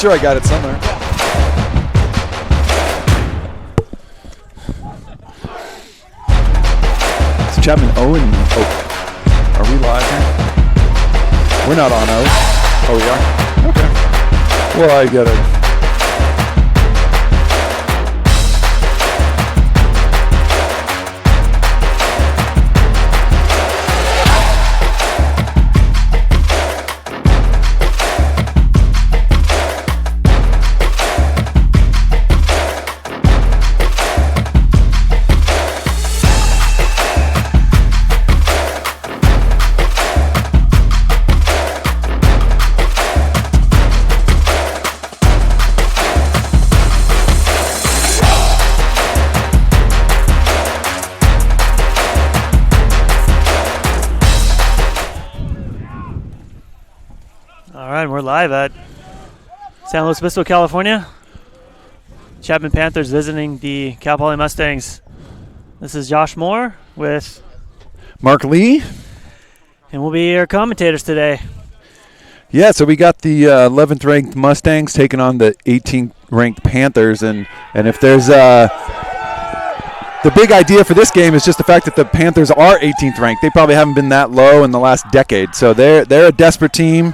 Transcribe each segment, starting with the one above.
sure I got it somewhere. It's Chapman 0 and are we live here? We're not on 0. Oh, we are? Okay. Well, I gotta. We're live at San Luis Obispo, California. Chapman Panthers visiting the Cal Poly Mustangs. This is Josh Moore with Mark Lee, and we'll be your commentators today. Yeah, so we got the 11th ranked Mustangs taking on the 18th ranked Panthers, and if there's the big idea for this game is just the fact that the Panthers are 18th ranked. They probably haven't been that low in the last decade, so they're a desperate team.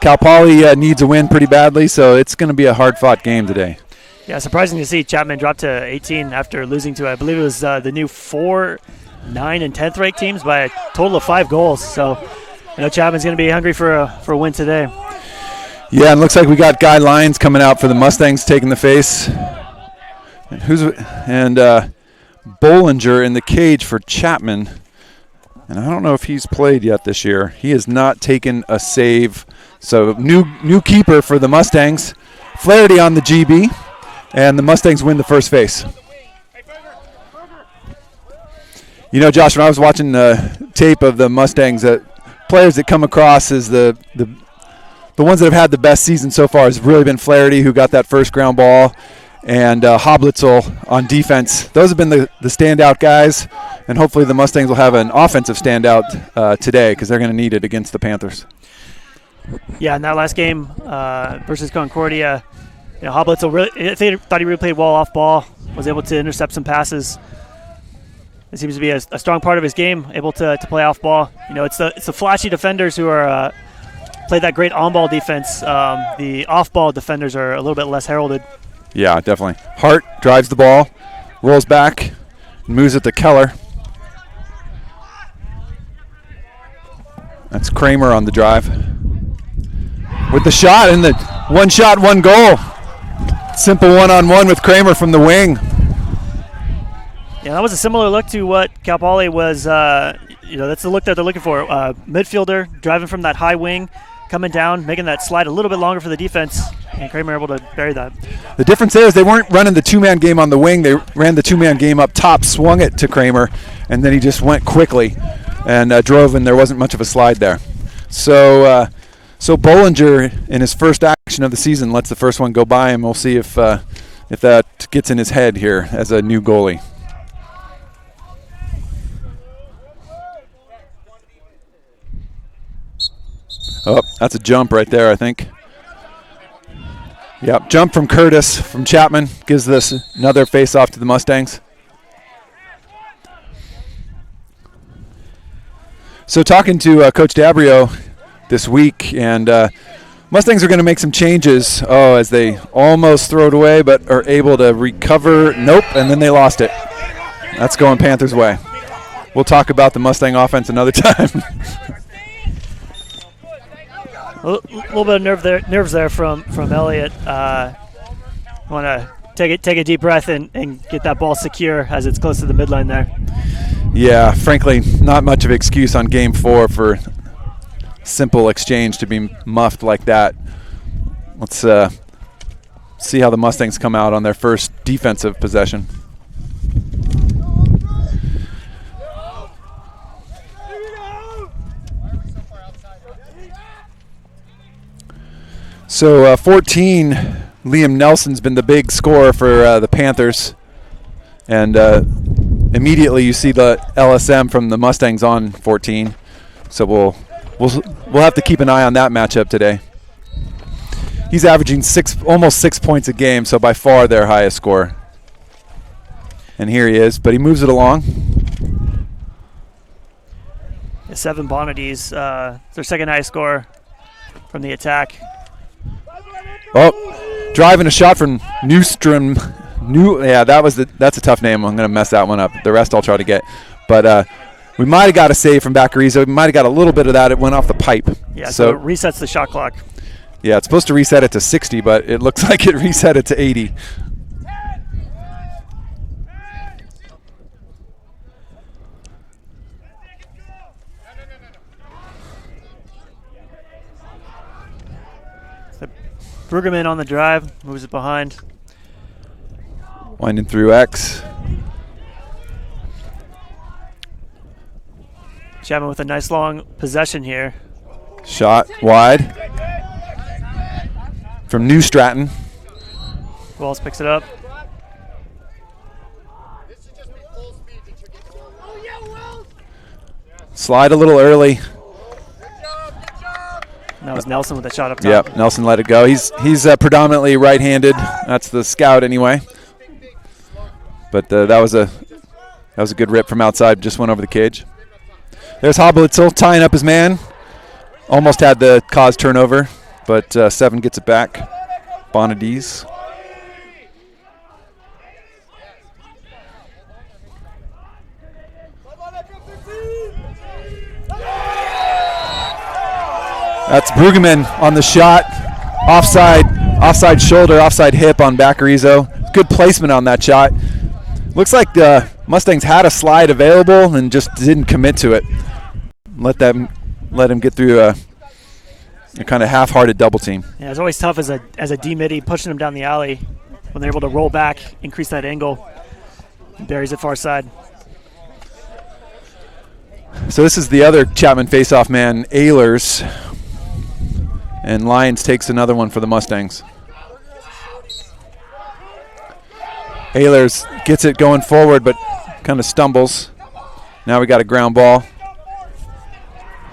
Cal Poly needs a win pretty badly, so it's going to be a hard-fought game today. Yeah, surprising to see Chapman drop to 18 after losing to, I believe it was the new 4, 9, and 10th ranked teams by a total of 5 goals. So, Chapman's going to be hungry for a win today. Yeah, and it looks like we got Guy Lyons coming out for the Mustangs taking the face. And Bollinger in the cage for Chapman. And I don't know if he's played yet this year. He has not taken a save. So new keeper for the Mustangs. Flaherty on the GB. And the Mustangs win the first face. Josh, when I was watching the tape of the Mustangs, players that come across as the ones that have had the best season so far has really been Flaherty, who got that first ground ball, and Hoblitzel on defense. Those have been the standout guys, and hopefully the Mustangs will have an offensive standout today because they're going to need it against the Panthers. Yeah, in that last game versus Concordia, Hoblitzel really thought he really played well off ball. was able to intercept some passes. It seems to be a strong part of his game, able to play off ball. It's the flashy defenders who are play that great on-ball defense. The off-ball defenders are a little bit less heralded. Yeah, definitely. Hart drives the ball, rolls back, moves it to Keller. That's Kramer on the drive. With the shot, and the one shot, one goal. Simple one-on-one with Kramer from the wing. Yeah, that was a similar look to what Cal Poly was, that's the look that they're looking for. Midfielder driving from that high wing, coming down, making that slide a little bit longer for the defense, and Kramer able to bury that. The difference there is they weren't running the two-man game on the wing. They ran the two-man game up top, swung it to Kramer, and then he just went quickly and drove, and there wasn't much of a slide there. So Bollinger, in his first action of the season, lets the first one go by him. We'll see if that gets in his head here as a new goalie. Oh, that's a jump right there, I think. Yep, jump from Curtis, from Chapman, gives this another face-off to the Mustangs. So talking to Coach Dabrio this week, and Mustangs are going to make some changes. Oh, as they almost throw it away, but are able to recover. Nope, and then they lost it. That's going Panthers' way. We'll talk about the Mustang offense another time. A little bit of nerves there from Elliott. Want to take a deep breath and get that ball secure as it's close to the midline there. Yeah, frankly, not much of an excuse on Game 4 for simple exchange to be muffed like that. Let's see how the Mustangs come out on their first defensive possession. So 14, Liam Nelson's been the big scorer for the Panthers, and immediately you see the LSM from the Mustangs on 14. So we'll have to keep an eye on that matchup today. He's averaging almost 6 points a game, so by far their highest scorer. And here he is, but he moves it along. 7 Bonadies, their second highest score from the attack. Oh, driving a shot from Newstrom. That's a tough name. I'm going to mess that one up. The rest I'll try to get. But we might have got a save from Baccarizo. We might have got a little bit of that. It went off the pipe. Yeah, so it resets the shot clock. Yeah, it's supposed to reset it to 60, but it looks like it reset it to 80. Brueggemann on the drive, moves it behind. Winding through X. Chapman with a nice long possession here. Shot wide from New Stratton. Wells picks it up. Slide a little early. And that was Nelson with a shot up top. Yep, Nelson let it go. He's predominantly right-handed. That's the scout anyway. But that was a good rip from outside. Just went over the cage. There's Hoblitzel tying up his man. Almost had the cause turnover, but 7 gets it back. Bonadies. That's Brueggemann on the shot. Offside shoulder, offside hip on Baccarizo. Good placement on that shot. Looks like the Mustangs had a slide available and just didn't commit to it. Let him get through a kind of half-hearted double team. Yeah, it's always tough as a D-midi, pushing him down the alley when they're able to roll back, increase that angle, and buries it far side. So this is the other Chapman face-off man, Ehlers. And Lyons takes another one for the Mustangs. Ehlers gets it going forward, but kind of stumbles. Now we got a ground ball.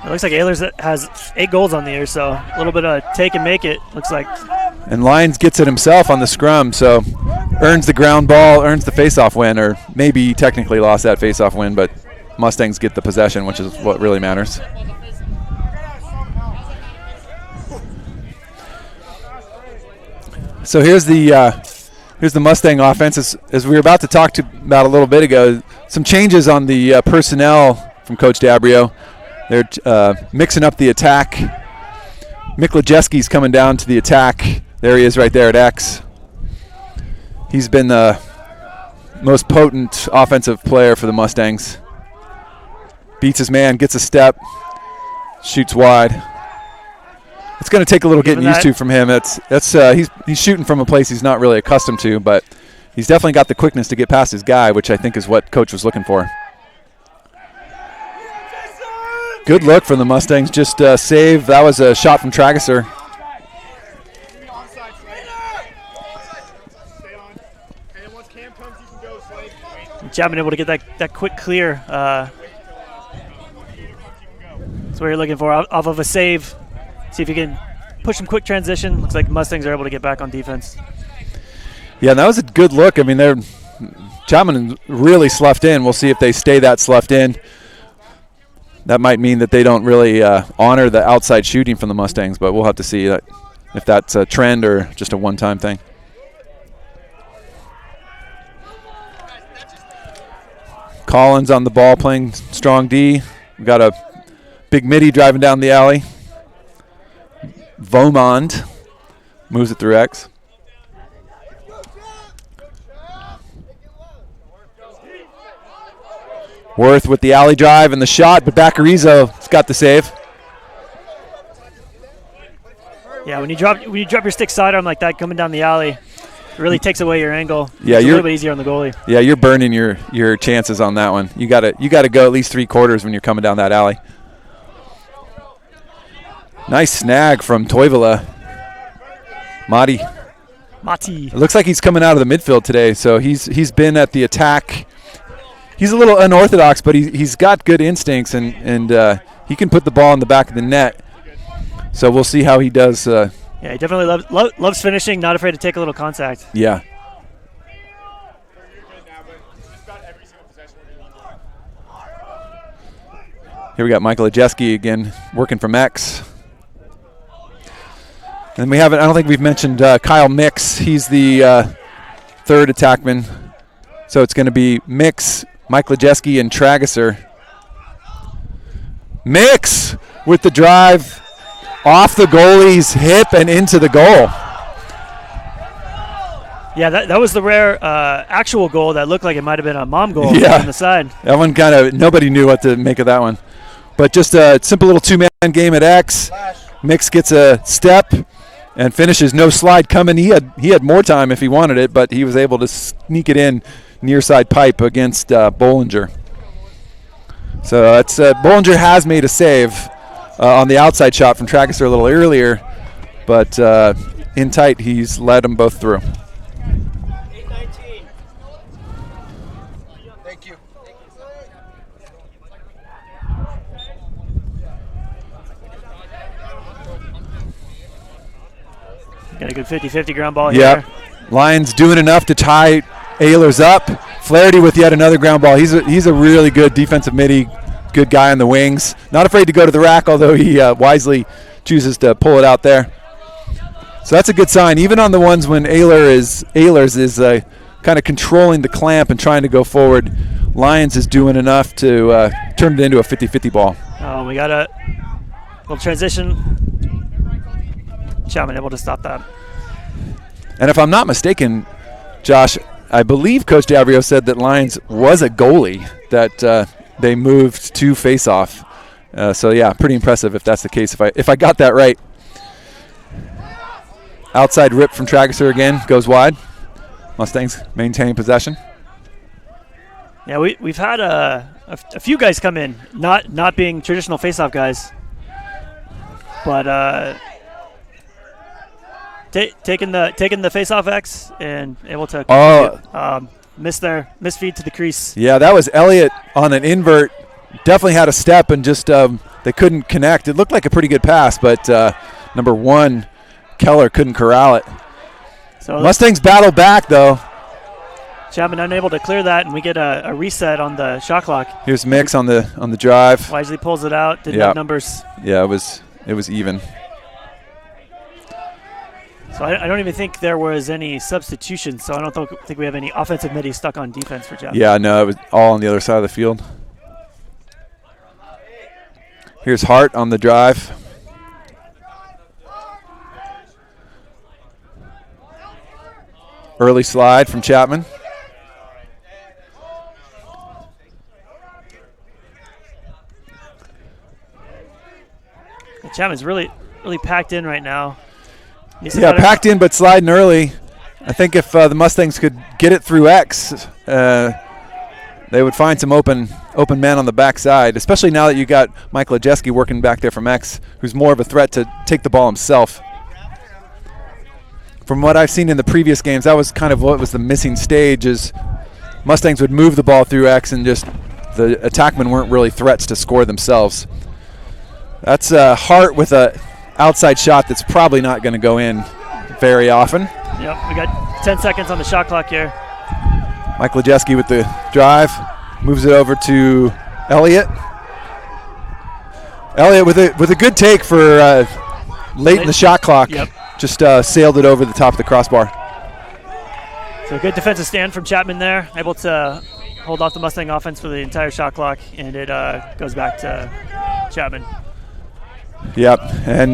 It looks like Ehlers has 8 goals on the year, so a little bit of take and make it, looks like. And Lyons gets it himself on the scrum, so earns the ground ball, earns the face-off win, or maybe technically lost that face-off win, but Mustangs get the possession, which is what really matters. So here's the Mustang offense. As we were about to talk about a little bit ago, some changes on the personnel from Coach Dabrio. They're mixing up the attack. Mick Lejeski's coming down to the attack. There he is right there at X. He's been the most potent offensive player for the Mustangs. Beats his man, gets a step, shoots wide. It's going to take a little getting used to from him. He's shooting from a place he's not really accustomed to, but he's definitely got the quickness to get past his guy, which I think is what Coach was looking for. Good look from the Mustangs. Just save. That was a shot from Trageser. Chapman able to get that quick clear. That's what you're looking for off of a save. See if you can push some quick transition. Looks like Mustangs are able to get back on defense. Yeah, and that was a good look. I mean, Chapman really sloughed in. We'll see if they stay that sloughed in. That might mean that they don't really honor the outside shooting from the Mustangs, but we'll have to see if that's a trend or just a one-time thing. Collins on the ball playing strong D. We've got a big midi driving down the alley. Vomond moves it through X. Worth with the alley drive and the shot, but Baccarizo's got the save. Yeah, when you drop your stick sidearm like that coming down the alley, it really takes away your angle. Yeah, it's a little bit easier on the goalie. Yeah, you're burning your chances on that one. You gotta go at least 3/4 when you're coming down that alley. Nice snag from Toivola. Mati. It looks like he's coming out of the midfield today, so he's been at the attack. He's a little unorthodox, but he's got good instincts, and he can put the ball in the back of the net. So we'll see how he does. Yeah, he definitely loves finishing, not afraid to take a little contact. Yeah. Here we got Michael Lejeski again working from X. And I don't think we've mentioned Kyle Mix. He's the third attackman. So it's going to be Mix, Mike Lejeski, and Trageser. Mix with the drive off the goalie's hip and into the goal. Yeah, that was the rare actual goal that looked like it might have been a mom goal on the side. That one nobody knew what to make of that one. But just a simple little two-man game at X. Mix gets a step and finishes. No slide coming. He had more time if he wanted it, but he was able to sneak it in near side pipe against Bollinger. So that's Bollinger has made a save on the outside shot from Trageser a little earlier, but in tight he's led them both through. Thank you. Got a good 50-50 ground ball here. Yep. Lions doing enough to tie Ehlers up. Flaherty with yet another ground ball. He's a really good defensive midi, good guy on the wings. Not afraid to go to the rack, although he wisely chooses to pull it out there. So that's a good sign. Even on the ones when Ehlers is kind of controlling the clamp and trying to go forward, Lions is doing enough to turn it into a 50-50 ball. Oh, we got a little transition. Chapman able to stop that. And if I'm not mistaken, Josh, I believe Coach Dabrio said that Lions was a goalie that they moved to face-off. So, yeah, pretty impressive if that's the case, if I got that right. Outside rip from Trageser again, goes wide. Mustangs maintaining possession. Yeah, we've had a few guys come in, not being traditional face-off guys, but taking the face-off X and able to miss feed to the crease. Yeah, that was Elliott on an invert. Definitely had a step and just they couldn't connect. It looked like a pretty good pass, but number one, Keller couldn't corral it. So Mustangs battle back, though. Chapman unable to clear that, and we get a reset on the shot clock. Here's Mix on the drive. Wisely pulls it out. Didn't have numbers. Yeah, it was even. So I don't even think there was any substitution. So I don't think we have any offensive middies stuck on defense for Chapman. Yeah, no, it was all on the other side of the field. Here's Hart on the drive. Early slide from Chapman. Chapman's really packed in right now. Yeah, packed in but sliding early. I think if the Mustangs could get it through X, they would find some open men on the backside, especially now that you got Mike Lejeski working back there from X, who's more of a threat to take the ball himself. From what I've seen in the previous games, that was kind of what was the missing stage, is Mustangs would move the ball through X and just the attackmen weren't really threats to score themselves. That's Hart with a outside shot that's probably not going to go in very often. Yep, we got 10 seconds on the shot clock here. Mike Lejeski with the drive, moves it over to Elliott. Elliott with a good take for late in the shot clock. Yep. Just sailed it over the top of the crossbar. So a good defensive stand from Chapman there, able to hold off the Mustang offense for the entire shot clock, and it goes back to Chapman. Yep, and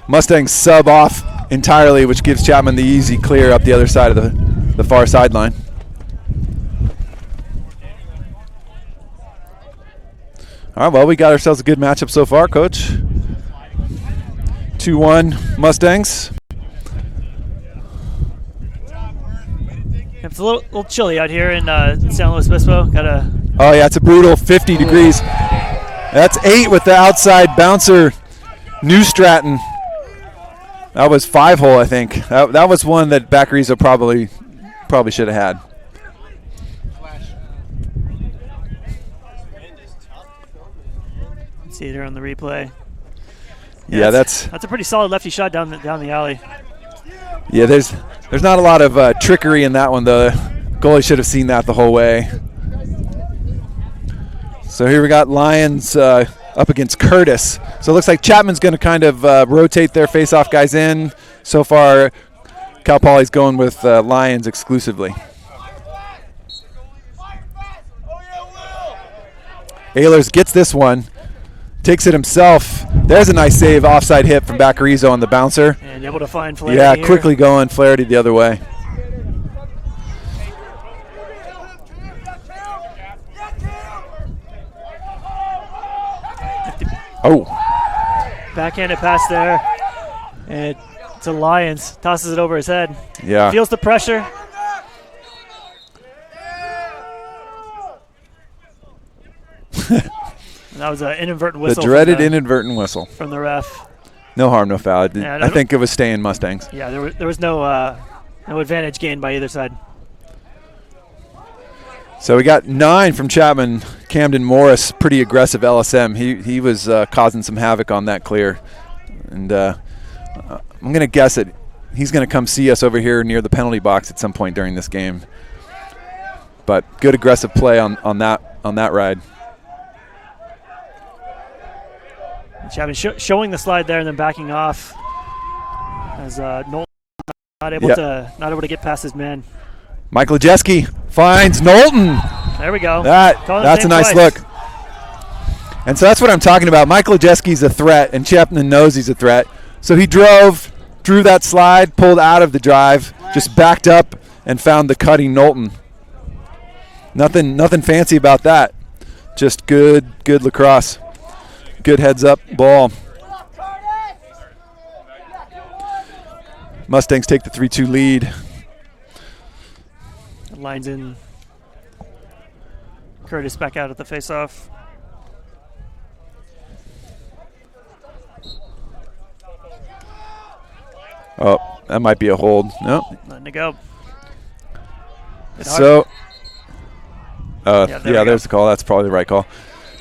Mustangs sub off entirely, which gives Chapman the easy clear up the other side of the far sideline. All right, well, we got ourselves a good matchup so far, Coach. 2-1 Mustangs. It's a little chilly out here in San Luis Obispo. Oh, yeah, it's a brutal 50 degrees. That's 8 with the outside bouncer, New Stratton. That was 5-hole, I think. That was one that Bacarizo probably should have had. See it here on the replay. Yeah, that's a pretty solid lefty shot down the alley. Yeah, there's not a lot of trickery in that one, though. The goalie should have seen that the whole way. So here we got Lions up against Curtis. So it looks like Chapman's going to kind of rotate their face-off guys in. So far, Cal Poly's going with Lions exclusively. Ehlers gets this one, takes it himself. There's a nice save, offside hit from Bacarizo on the bouncer. And able to find Flaherty. Yeah, here. quickly going, Flaherty the other way. Oh. Backhanded pass there. And to Lyons. Tosses it over his head. Yeah. Feels the pressure. That was an inadvertent whistle. The dreaded inadvertent whistle. From the ref. No harm, no foul. Yeah, I think it was staying Mustangs. Yeah, there was no advantage gained by either side. So we got 9 from Chapman. Camden Morris, pretty aggressive LSM. He was causing some havoc on that clear. And I'm going to guess that he's going to come see us over here near the penalty box at some point during this game. But good aggressive play on that ride. Chapman showing the slide there and then backing off as Knowlton not able to get past his man. Mike Lejeski finds Knowlton. There we go. That's a nice look. And so that's what I'm talking about. Mike Lejeski's a threat, and Chapman knows he's a threat. So he drew that slide, pulled out of the drive, just backed up and found the cutting Knowlton. Nothing fancy about that. Just good lacrosse. Good heads-up ball. Mustangs take the 3-2 lead. Lines in. Curtis back out at the face-off. Oh, that might be a hold. No. Letting it go. So, there's the call. That's probably the right call.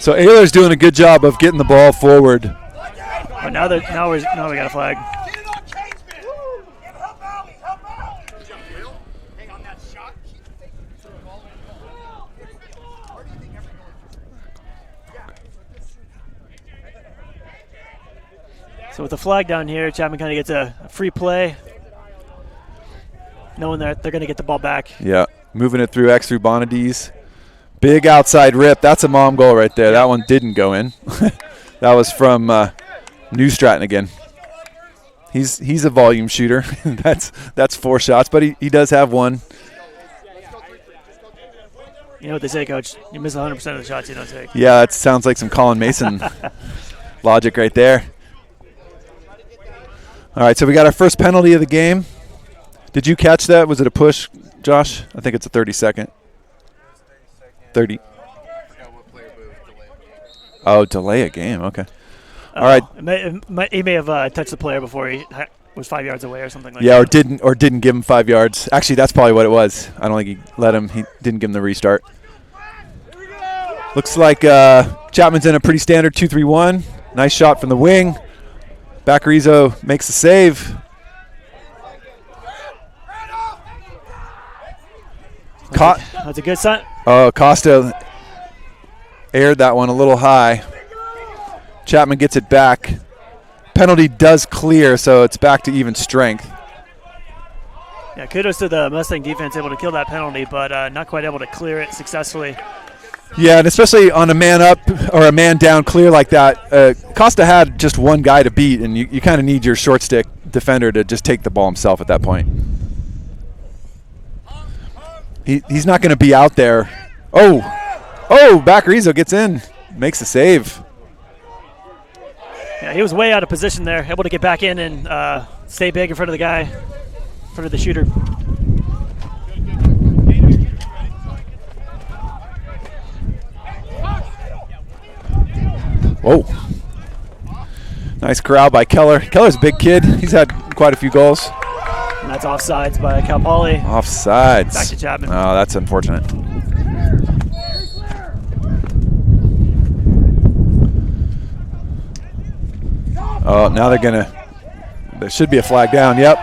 So Ehlers doing a good job of getting the ball forward. Oh, now we got a flag. So with the flag down here, Chapman kind of gets a free play, knowing that they're going to get the ball back. Yeah, moving it through X through Bonadies. Big outside rip. That's a mom goal right there. That one didn't go in. That was from New Stratton again. He's a volume shooter. That's 4 shots, but he does have one. You know what they say, Coach? You miss 100% of the shots you don't take. Yeah, that sounds like some Colin Mason logic right there. All right, so we got our first penalty of the game. Did you catch that? Was it a push, Josh? I think it's a 30-second. 30. Oh, delay a game. Okay. All right. He may have touched the player before he was 5 yards away or something like that. Yeah, or didn't give him 5 yards. Actually, that's probably what it was. I don't think he let him. He didn't give him the restart. Looks like Chapman's in a pretty standard 2-3-1. Nice shot from the wing. Baccarizo makes the save. That's a good sign. Oh, Costa aired that one a little high. Chapman gets it back. Penalty does clear, so it's back to even strength. Yeah, kudos to the Mustang defense, able to kill that penalty, but not quite able to clear it successfully. Yeah, and especially on a man up or a man down clear like that, Costa had just one guy to beat, and you kind of need your short stick defender to just take the ball himself at that point. He's not going to be out there. Oh, Baccarizo gets in, makes the save. Yeah, he was way out of position there, able to get back in and stay big in front of the guy, in front of the shooter. Whoa. Nice corral by Keller. Keller's a big kid. He's had quite a few goals. And that's offsides by Cal Poly. Offsides. Back to Chapman. Oh, that's unfortunate. Oh, now there should be a flag down. Yep.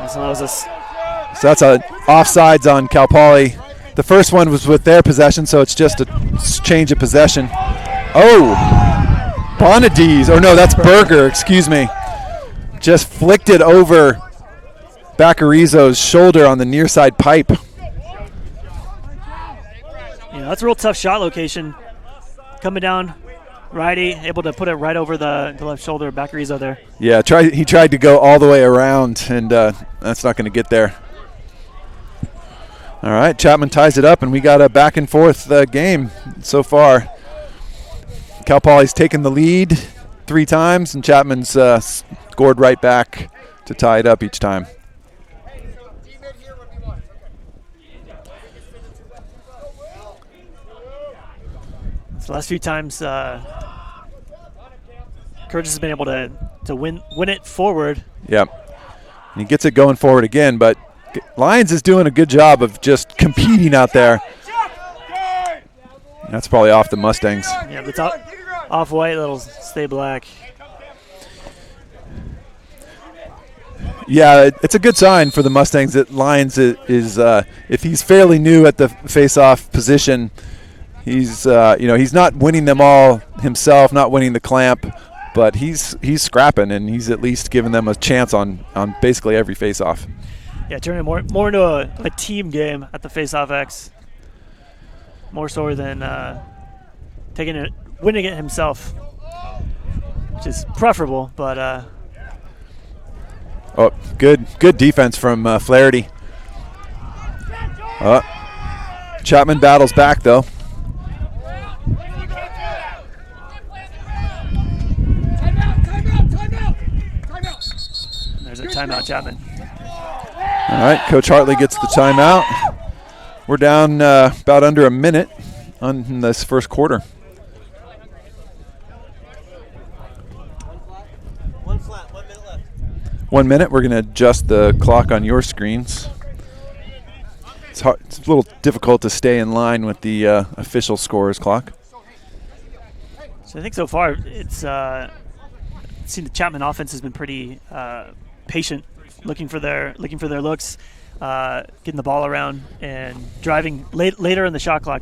So that's a offsides on Cal Poly. The first one was with their possession, so it's just a change of possession. Oh, Bonadies. Oh, no, that's Berger. Excuse me. Just flicked it over Baccarizo's shoulder on the near side pipe. Yeah, that's a real tough shot location. Coming down, righty, able to put it right over the left shoulder of Baccarizo there. Yeah, he tried to go all the way around, and that's not going to get there. All right, Chapman ties it up, and we got a back and forth game so far. Cal Poly's taken the lead 3 times, and Chapman's scored right back to tie it up each time. So the last few times, Curtis has been able to win it forward. Yep. And he gets it going forward again, but Lyons is doing a good job of just competing out there. That's probably off the Mustangs. Yeah, but it's off-white, it'll stay black. Yeah, it's a good sign for the Mustangs that Lyons is if he's fairly new at the face-off position, he's he's not winning them all himself, not winning the clamp, but he's scrapping, and he's at least giving them a chance on basically every face-off. Yeah, turning more into a team game at the face-off X. More so than winning it himself, which is preferable, but good defense from Flaherty. Chapman battles back though. There's a timeout, Chapman. All right, Coach Hartley gets the timeout. We're down about under a minute on this first quarter. 1 flat, 1 minute left. 1 minute. We're going to adjust the clock on your screens. It's hard. It's a little difficult to stay in line with the official scorer's clock. So I think so far it's seen the Chapman offense has been pretty patient, looking for their looks. getting the ball around and driving later in the shot clock,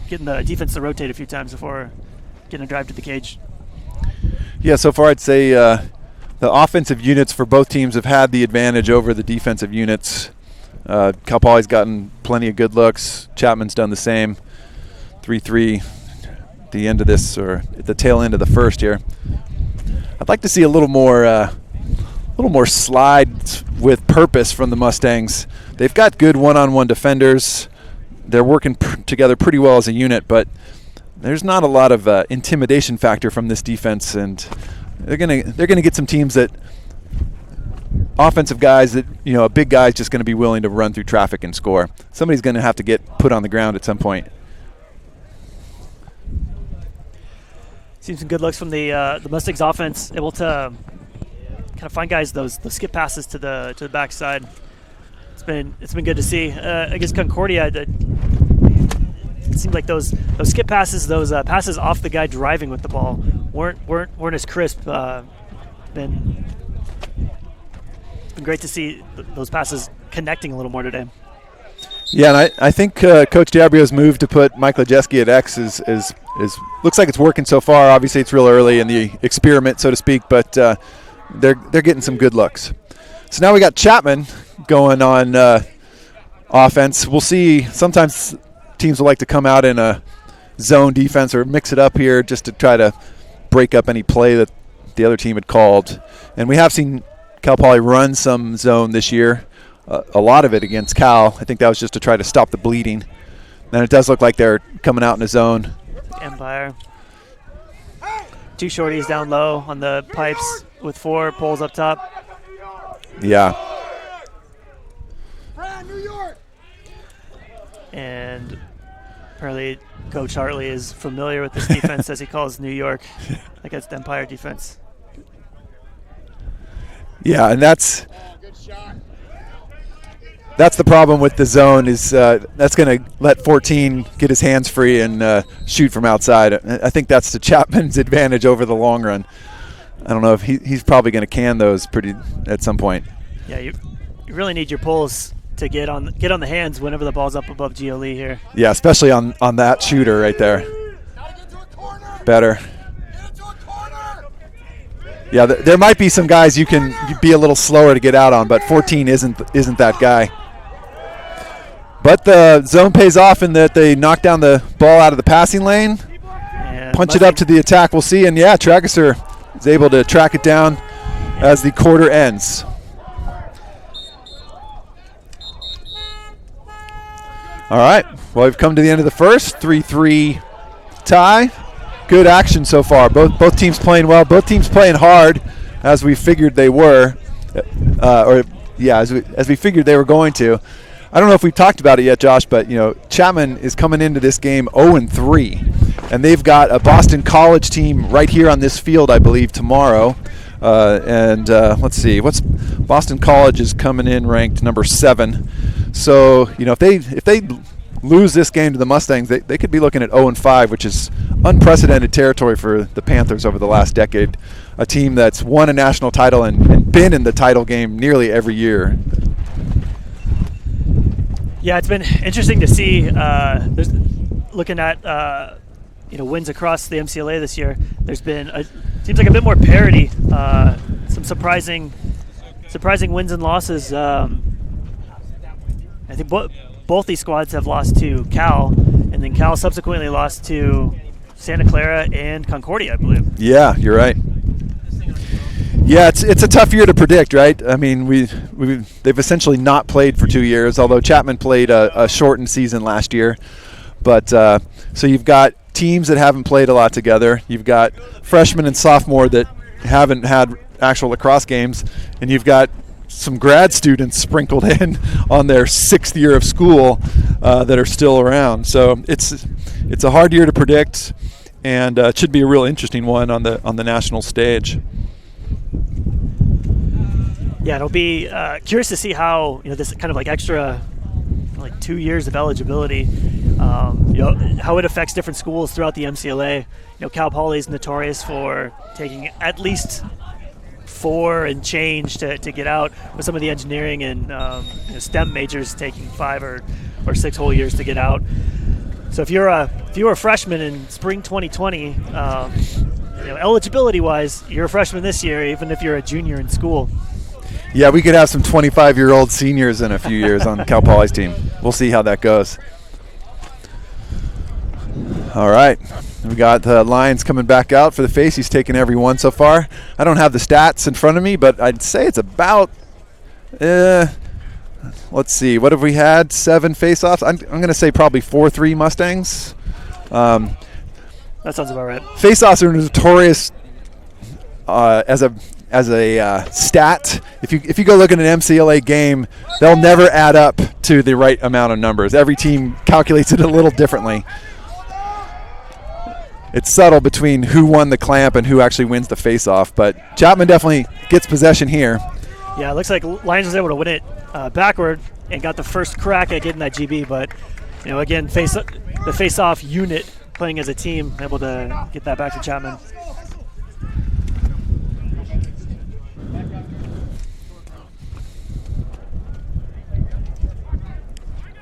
getting the defense to rotate a few times before getting a drive to the cage. Yeah, so far I'd say the offensive units for both teams have had the advantage over the defensive units. Cal Poly's gotten plenty of good looks. Chapman's done the same. 3-3 at the end of this, or at the tail end of the first here. I'd like to see a little more slides with purpose from the Mustangs. They've got good one-on-one defenders. They're working together pretty well as a unit, but there's not a lot of intimidation factor from this defense, and they're gonna get some teams that offensive guys that a big guy's just going to be willing to run through traffic and score. Somebody's going to have to get put on the ground at some point. Seen some good looks from the Mustangs offense, able to kind of find guys those skip passes to the backside. It's been good to see. I guess Concordia, it seemed like those skip passes, those passes off the guy driving with the ball weren't as crisp. Been great to see those passes connecting a little more today. Yeah, and I think Coach Diabrio's move to put Mike Lejeski at X is looks like it's working so far. Obviously, it's real early in the experiment, so to speak, but they're getting some good looks. So now we got Chapman going on offense. We'll see. Sometimes teams will like to come out in a zone defense or mix it up here just to try to break up any play that the other team had called. And we have seen Cal Poly run some zone this year, a lot of it against Cal. I think that was just to try to stop the bleeding. And it does look like they're coming out in a zone. Empire. Two shorties down low on the pipes with 4 poles up top. Yeah. And apparently Coach Hartley is familiar with this defense as he calls New York against Empire defense. Yeah, and that's the problem with the zone is that's going to let 14 get his hands free and shoot from outside. I think that's to Chapman's advantage over the long run. I don't know if he's probably going to can those at some point. Yeah, you really need your pulls to get on the hands whenever the ball's up above GLE here. Yeah, especially on that shooter right there. Better. Yeah, there might be some guys you can be a little slower to get out on, but 14 isn't that guy. But the zone pays off in that they knock down the ball out of the passing lane, punch it up to the attack. We'll see, and yeah, Trageser is able to track it down as the quarter ends. All right, well, we've come to the end of the first. 3-3 tie. Good action so far. Both teams playing well. Both teams playing hard, as we figured they were, as we figured they were going to. I don't know if we've talked about it yet, Josh, but Chapman is coming into this game 0-3, and they've got a Boston College team right here on this field, I believe, tomorrow. Let's see, Boston College is coming in ranked number 7. So if they lose this game to the Mustangs, they could be looking at 0-5, which is unprecedented territory for the Panthers over the last decade. A team that's won a national title and been in the title game nearly every year. Yeah, it's been interesting to see. Looking at wins across the MCLA this year, there's been seems like a bit more parity. Some surprising wins and losses. I think both these squads have lost to Cal, and then Cal subsequently lost to Santa Clara and Concordia, I believe. Yeah, you're right. Yeah, it's a tough year to predict, right? I mean, they've essentially not played for 2 years, although Chapman played a shortened season last year. But so you've got teams that haven't played a lot together. You've got freshmen and sophomore that haven't had actual lacrosse games, and you've got some grad students sprinkled in on their 6th year of school that are still around. So it's a hard year to predict, and it should be a real interesting one on the national stage. Yeah, it'll be curious to see how this kind of like extra 2 years of eligibility, how it affects different schools throughout the MCLA. Cal Poly is notorious for taking at least 4 and change to get out, with some of the engineering and STEM majors taking 5 or 6 whole years to get out. So if you were a freshman in spring 2020, eligibility-wise, you're a freshman this year, even if you're a junior in school. Yeah, we could have some 25-year-old seniors in a few years on Cal Poly's team. We'll see how that goes. All right, we got the Lions coming back out for the face. He's taken every one so far. I don't have the stats in front of me, but I'd say it's about, let's see, what have we had? 7 face-offs? I'm going to say probably 4-3 Mustangs. That sounds about right. Face-offs are notorious as a stat. If you go look at an MCLA game, they'll never add up to the right amount of numbers. Every team calculates it a little differently. It's subtle between who won the clamp and who actually wins the face-off, but Chapman definitely gets possession here. Yeah, it looks like Lions was able to win it backward and got the first crack at getting that GB, but again, the face-off unit playing as a team, able to get that back to Chapman.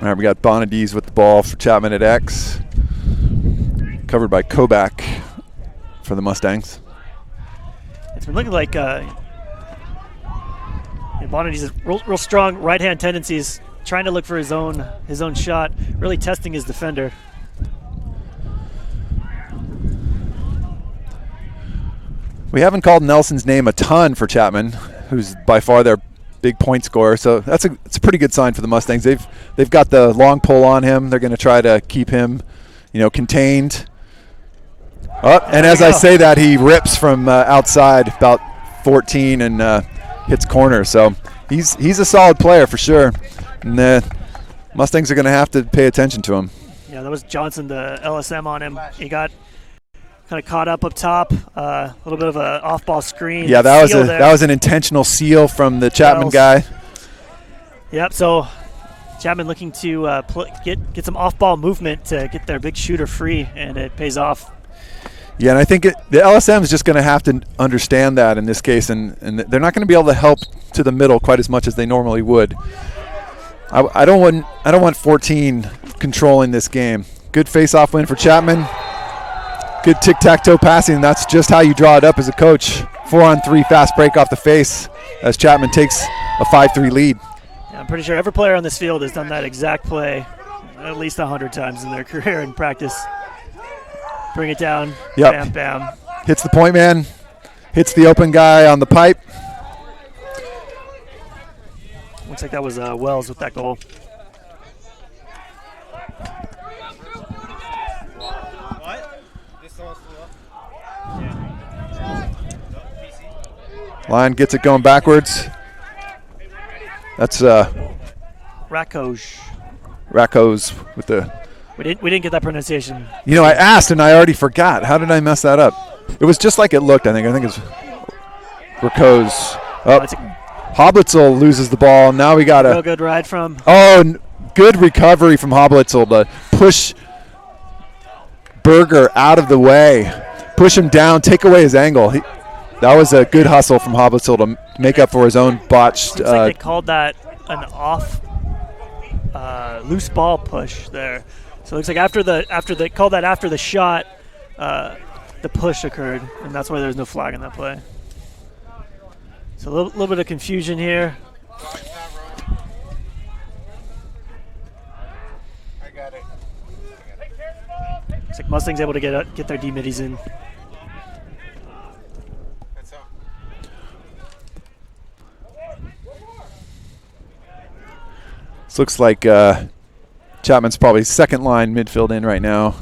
All right, we got Bonadies with the ball for Chapman at X. Covered by Kobach for the Mustangs. It's been looking like Bonadies has real strong right-hand tendencies, trying to look for his own shot, really testing his defender. We haven't called Nelson's name a ton for Chapman, who's by far their big point scorer. So it's a pretty good sign for the Mustangs. They've got the long pull on him. They're going to try to keep him, contained. Oh, and as I say that, he rips from outside about 14 and hits corner. So he's a solid player for sure. And the Mustangs are going to have to pay attention to him. Yeah, that was Johnson, the LSM on him. He got kind of caught up top, a little bit of an off-ball screen. Yeah, that was an intentional seal from the Chapman guy. Yep. So Chapman looking to get some off-ball movement to get their big shooter free, and it pays off. Yeah, and I think the LSM is just going to have to understand that in this case, and they're not going to be able to help to the middle quite as much as they normally would. I don't want 14 controlling this game. Good face-off win for Chapman. Good tic-tac-toe passing, and that's just how you draw it up as a coach. 4-on-3 fast break off the face as Chapman takes a 5-3 lead. Yeah, I'm pretty sure every player on this field has done that exact play at least 100 times in their career in practice. Bring it down, yep. Bam, bam. Hits the point man, hits the open guy on the pipe. Looks like that was Wells with that goal. Line gets it going backwards. That's Rakoj with the. We didn't get that pronunciation. I asked and I already forgot. How did I mess that up? It was just like it looked. I think it's Rakoj. Hoblitzel loses the ball. Now we got a real good ride from. Oh, good recovery from Hoblitzel to push Berger out of the way, push him down, take away his angle. That was a good hustle from Hoblitzel to make up for his own botched. Seems like they called that an off loose ball push there. So it looks like after they called that after the shot, the push occurred, and that's why there's no flag in that play. So a little bit of confusion here. I got it. Looks like Mustangs able to get their D-middies in. This looks like Chapman's probably second line midfield in right now.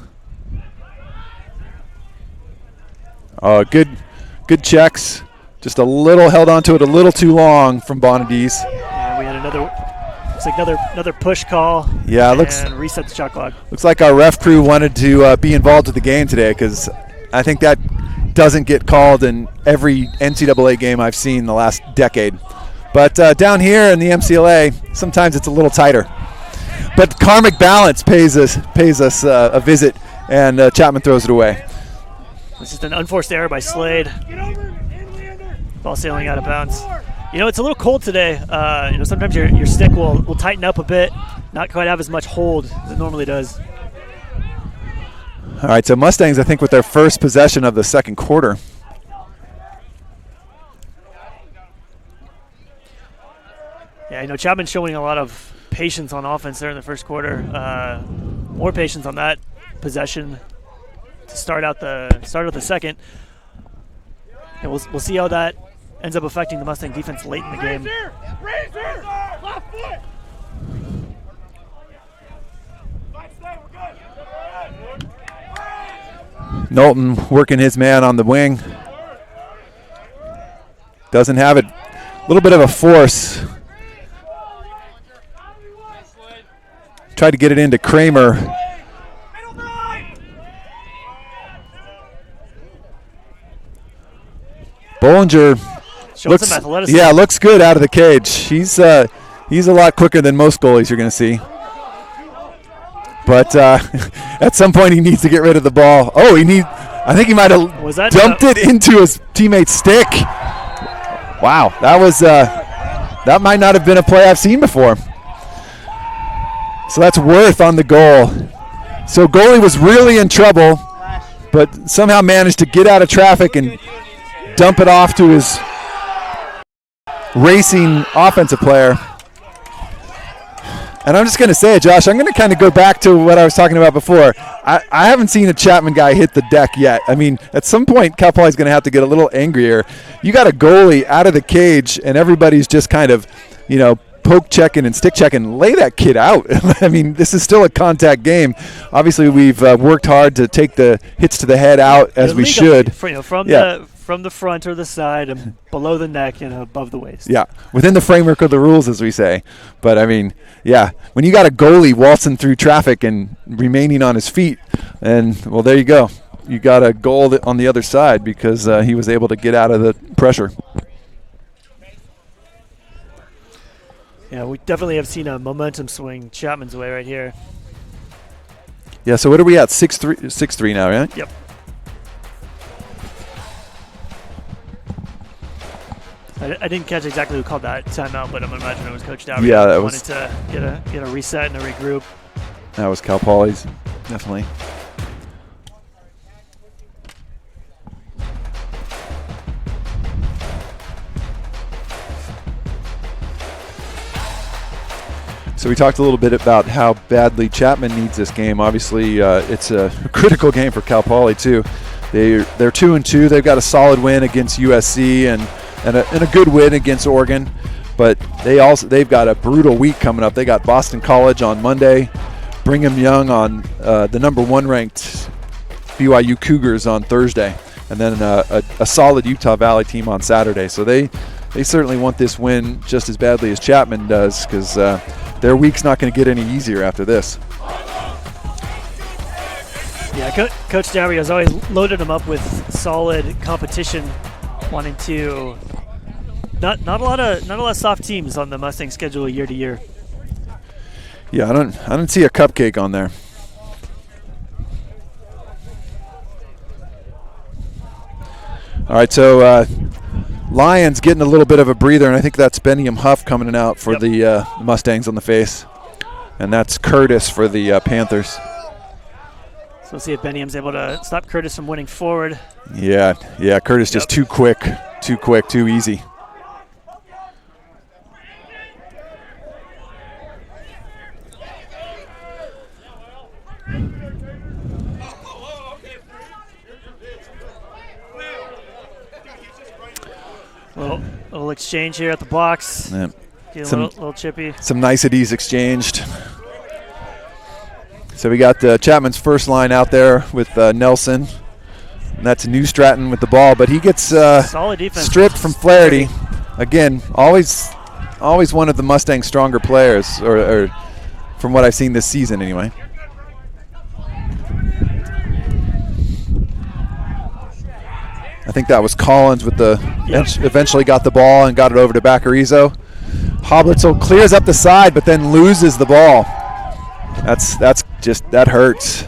Good checks. Just a little held onto it a little too long from Bonadies. Yeah, we had another push call. Yeah, and reset the shot clock. Looks like our ref crew wanted to be involved with the game today, because I think that doesn't get called in every NCAA game I've seen the last decade. But down here in the MCLA, sometimes it's a little tighter. But karmic balance pays us a visit, and Chapman throws it away. It's just an unforced error by Slade. Ball sailing out of bounds. It's a little cold today. Sometimes your stick will tighten up a bit, not quite have as much hold as it normally does. All right, so Mustangs, I think, with their first possession of the second quarter. Yeah, Chapman's showing a lot of patience on offense there in the first quarter. More patience on that possession to start out the second. And we'll see how that ends up affecting the Mustang defense late in the game. Knowlton working his man on the wing. Doesn't have it. A little bit of a force. Tried to get it into Kramer. Bollinger looks good out of the cage. He's a lot quicker than most goalies you're going to see. But at some point he needs to get rid of the ball. I think he might have dumped it into his teammate's stick. Wow, that might not have been a play I've seen before. So that's Worth on the goal. So goalie was really in trouble, but somehow managed to get out of traffic and dump it off to his racing offensive player. And I'm just going to say it, Josh, I'm going to kind of go back to what I was talking about before. I haven't seen a Chapman guy hit the deck yet. I mean, at some point, Cal Poly's going to have to get a little angrier. You got a goalie out of the cage, and everybody's just kind of, poke checking and stick checking. Lay that kid out. I mean, this is still a contact game. Obviously, we've worked hard to take the hits to the head out as we should. From the front or the side and below the neck and above the waist. Yeah, within the framework of the rules, as we say. But, I mean, yeah, when you got a goalie waltzing through traffic and remaining on his feet, and, well, there you go. You got a goal on the other side because he was able to get out of the pressure. Yeah, we definitely have seen a momentum swing Chapman's way right here. Yeah, so what are we at? 6-3 now, right? Yep. I didn't catch exactly who called that timeout, but I'm imagining it was Coach Dowry. Yeah, that wanted to get a reset and a regroup. That was Cal Poly's, definitely. So we talked a little bit about how badly Chapman needs this game. Obviously, it's a critical game for Cal Poly too. They're 2-2. They've got a solid win against USC and a good win against Oregon, but they've got a brutal week coming up. They got Boston College on Monday, Brigham Young on the number 1 ranked BYU Cougars on Thursday, and then a solid Utah Valley team on Saturday. So they certainly want this win just as badly as Chapman does because their week's not going to get any easier after this. Yeah, Coach Dowry has always loaded them up with solid competition, wanting to not a lot of soft teams on the Mustang schedule year to year. Yeah, I don't see a cupcake on there. All right, so Lions getting a little bit of a breather, and I think that's Beniam Huff coming out for the Mustangs on the face, and that's Curtis for the Panthers. So we'll see if Beniam's able to stop Curtis from winning forward. Yeah, Curtis just too quick, too easy. Little exchange here at the box. Yeah. A little chippy. Some niceties exchanged. So we got Chapman's first line out there with Nelson. And that's New Stratton with the ball, but he gets solid defense. Stripped from Flaherty. Again, always one of the Mustangs' stronger players, or from what I've seen this season anyway. I think that was Collins with eventually got the ball and got it over to Baccarizo. Hoblitzel clears up the side, but then loses the ball. That hurts.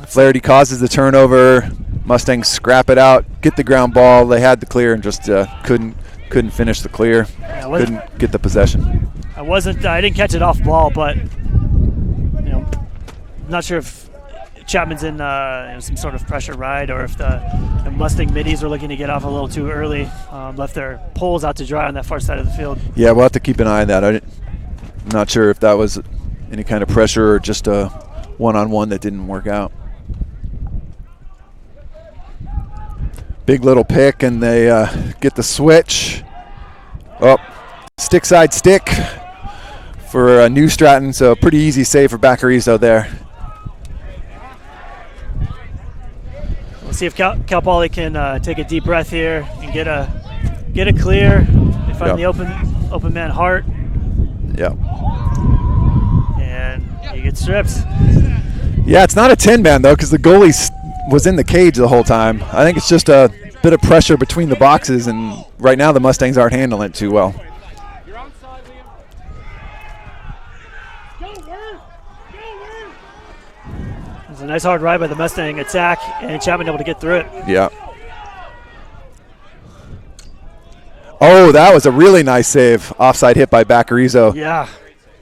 Flaherty causes the turnover. Mustangs scrap it out get the ground ball. They had the clear and just couldn't finish the clear. Yeah, couldn't get the possession. I didn't catch it off ball, but not sure if Chapman's in some sort of pressure ride, or if the Mustang middies were looking to get off a little too early, left their poles out to dry on that far side of the field. Yeah, we'll have to keep an eye on that. I'm not sure if that was any kind of pressure or just a one-on-one that didn't work out. Big little pick, and they get the switch. Oh, stick side stick for New Stratton, so pretty easy save for Baccarizo there. We'll see if Cal Poly can take a deep breath here and get a clear. They find the open man Hart. Yeah. And he gets stripped. Yeah, it's not a 10-man though, because the goalie was in the cage the whole time. I think it's just a bit of pressure between the boxes, and right now the Mustangs aren't handling it too well. It's a nice hard ride by the Mustang attack, and Chapman able to get through it. Yeah. Oh, that was a really nice save. Offside hit by Baccarizo. Yeah,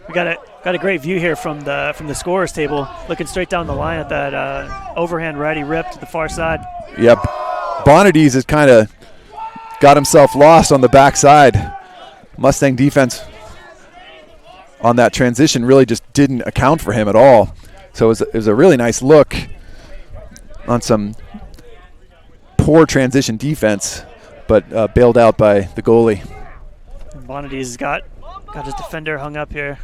we got a great view here from the scorer's table, looking straight down the line at that overhand righty rip to the far side. Yep. Bonadies has kind of got himself lost on the backside. Mustang defense on that transition really just didn't account for him at all. So it was a really nice look on some poor transition defense, but bailed out by the goalie. Bonadies got his defender hung up here.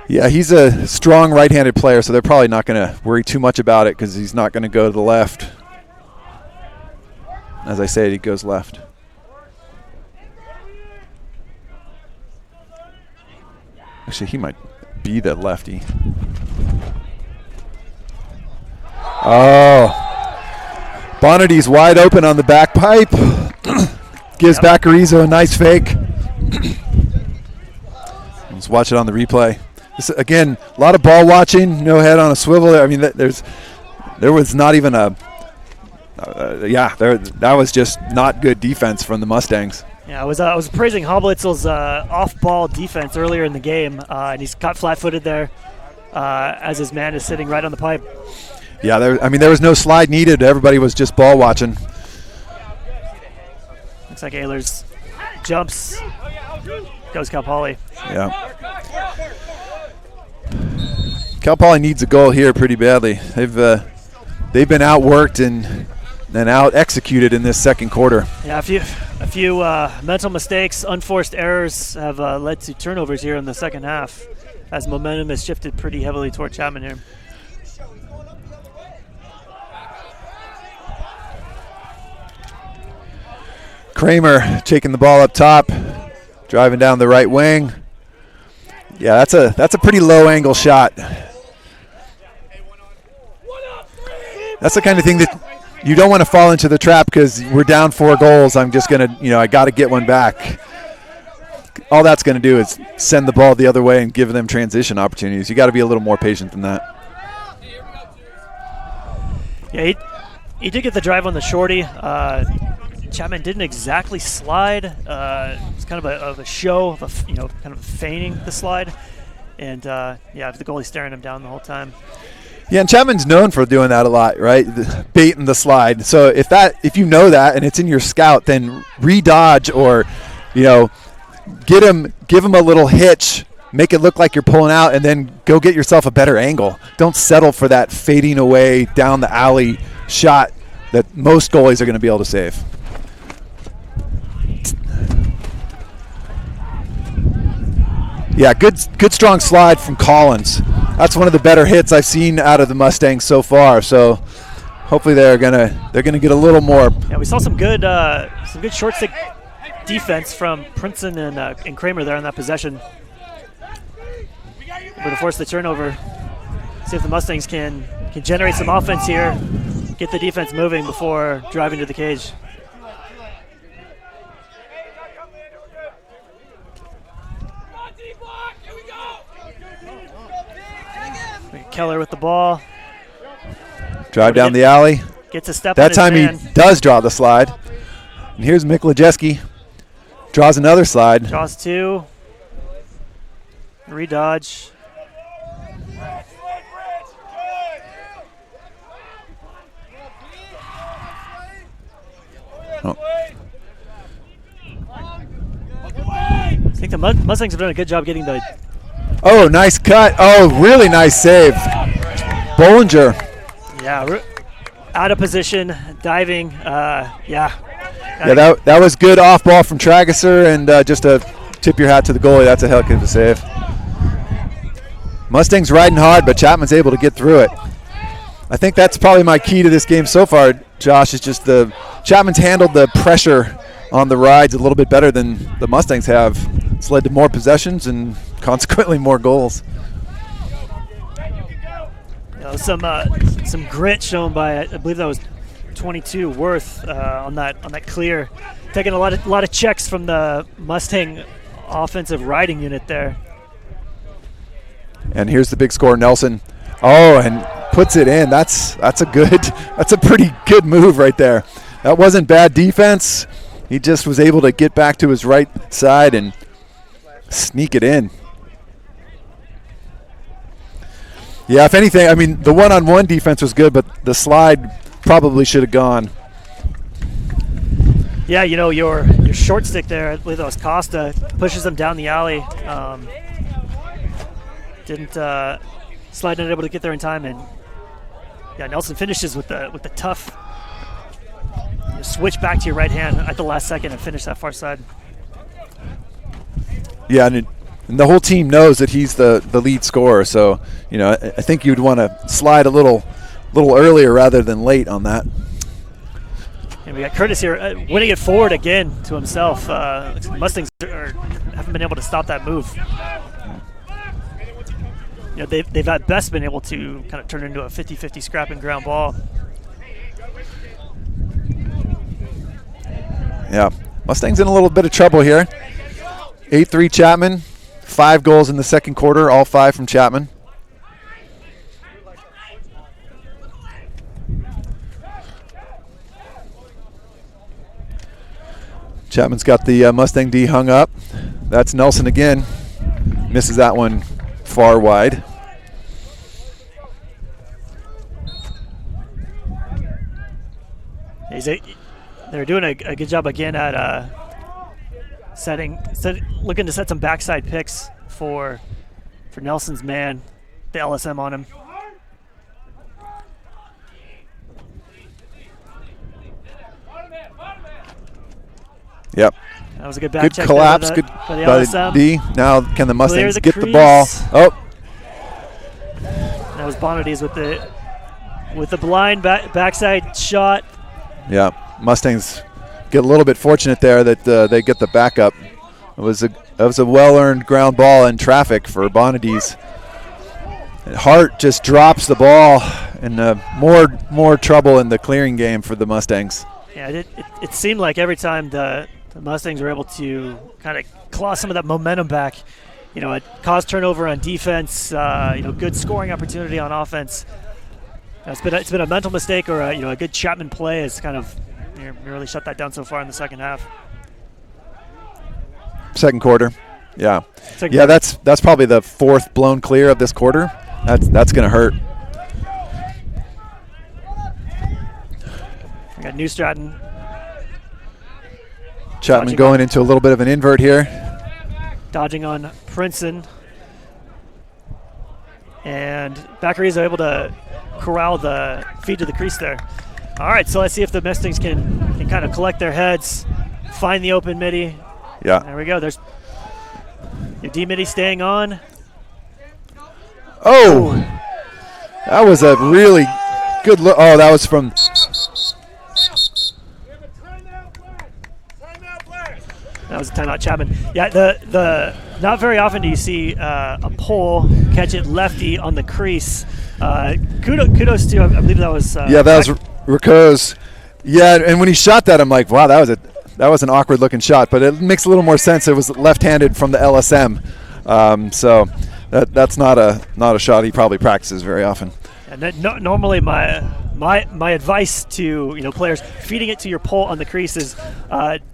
Yeah, he's a strong right-handed player, so they're probably not going to worry too much about it because he's not going to go to the left. As I said, he goes left. Actually, he might be the lefty. Oh. Bonadies wide open on the back pipe. Gives Baccarizo a nice fake. Let's watch it on the replay. This, again, a lot of ball watching, no head on a swivel there. I mean, there was not even a that was just not good defense from the Mustangs. Yeah, I was praising Hoblitzel's off-ball defense earlier in the game, and he's caught flat-footed there as his man is sitting right on the pipe. Yeah, there was no slide needed. Everybody was just ball watching. Looks like Ehlers jumps, goes Cal Poly. Yeah. Cal Poly needs a goal here pretty badly. They've been outworked and out executed in this second quarter. Yeah, a few mental mistakes, unforced errors have led to turnovers here in the second half, as momentum has shifted pretty heavily toward Chapman here. Kramer taking the ball up top, driving down the right wing. Yeah, that's a pretty low angle shot. That's the kind of thing that you don't want to fall into the trap because we're down 4 goals. I'm just going to, I got to get one back. All that's going to do is send the ball the other way and give them transition opportunities. You got to be a little more patient than that. Yeah, he did get the drive on the shorty. Chapman didn't exactly slide. It's kind of a show of kind of feigning the slide, and the goalie staring him down the whole time. Yeah, and Chapman's known for doing that a lot, right? Baiting the slide. So if you know that and it's in your scout, then re-dodge or, give him a little hitch, make it look like you're pulling out, and then go get yourself a better angle. Don't settle for that fading away down the alley shot that most goalies are going to be able to save. Yeah, good strong slide from Collins. That's one of the better hits I've seen out of the Mustangs so far. So hopefully they're gonna get a little more. Yeah, we saw some good short stick defense from Princeton and Kramer there on that possession. We're going to force the turnover. See if the Mustangs can generate some offense here, get the defense moving before driving to the cage. Keller with the ball. Drive down the alley. Gets a step That on his time man. he does draw the slide. And here's Miklajeski. Draws another slide. Draws 2. Redodge. Oh. I think the Mustangs have done a good job getting the. Oh, nice cut. Oh, really nice save. Bollinger. Yeah, out of position, diving. Yeah, that was good off ball from Trageser, and just a tip your hat to the goalie. That's a heck of a save. Mustangs riding hard, but Chapman's able to get through it. I think that's probably my key to this game so far, Josh, is just Chapman's handled the pressure on the rides a little bit better than the Mustangs have. It's led to more possessions and consequently more goals. Some grit shown by, I believe that was 22 Worth on that clear, taking a lot of checks from the Mustang offensive riding unit there. And here's the big score, Nelson. Oh, and puts it in. That's a pretty good move right there. That wasn't bad defense. He just was able to get back to his right side and sneak it in. Yeah, if anything, I mean, the one-on-one defense was good, but the slide probably should have gone. Yeah, your short stick there, I believe that was Costa, pushes them down the alley. Didn't Slide not able to get there in time, and yeah, Nelson finishes with the tough switch back to your right hand at the last second and finish that far side. Yeah, and the whole team knows that he's the lead scorer, so I think you'd want to slide a little earlier rather than late on that. And we got Curtis here winning it forward again to himself. Mustangs haven't been able to stop that move. They've at best been able to kind of turn into a 50-50 scrap and ground ball. Yeah, Mustangs in a little bit of trouble here. 8-3 Chapman, 5 goals in the second quarter, all 5 from Chapman. Chapman's got the Mustang D hung up. That's Nelson again. Misses that one far wide. They're doing a good job again at looking to set some backside picks for Nelson's man, the LSM on him. Yep. That was a good back good check. Collapse. By Good by the LSM. D. Now can the Mustangs get crease. the ball? Oh. That was Bonadies with the blind backside shot. Yeah. Mustangs get a little bit fortunate there that they get the backup. It was a well-earned ground ball in traffic for Bonadies. Hart just drops the ball, and more trouble in the clearing game for the Mustangs. Yeah, it seemed like every time the Mustangs were able to kind of claw some of that momentum back, it caused turnover on defense, good scoring opportunity on offense. It's been a mental mistake or a good Chapman play has kind of really shut that down so far in the second half. Second quarter, yeah. Second quarter. That's probably the 4th blown clear of this quarter. That's going to hurt. We got New Stratton. Chapman going into a little bit of an invert here. Dodging on Princeton. And Baccaris are able to corral the feed to the crease there. All right, so let's see if the Mustangs can kind of collect their heads, find the open midi. Yeah. There we go. There's your D midi staying on. Oh, that was a really good look. Oh, that was from. That was a timeout, Chapman. Yeah, the not very often do you see a pole catch it lefty on the crease. Kudos to, I believe that was. Yeah, that was Rico's. Yeah, and when he shot that, I'm like, wow, that was an awkward looking shot, but it makes a little more sense. It was left-handed from the LSM, so that's not a shot he probably practices very often. And normally my my advice to players feeding it to your pole on the crease is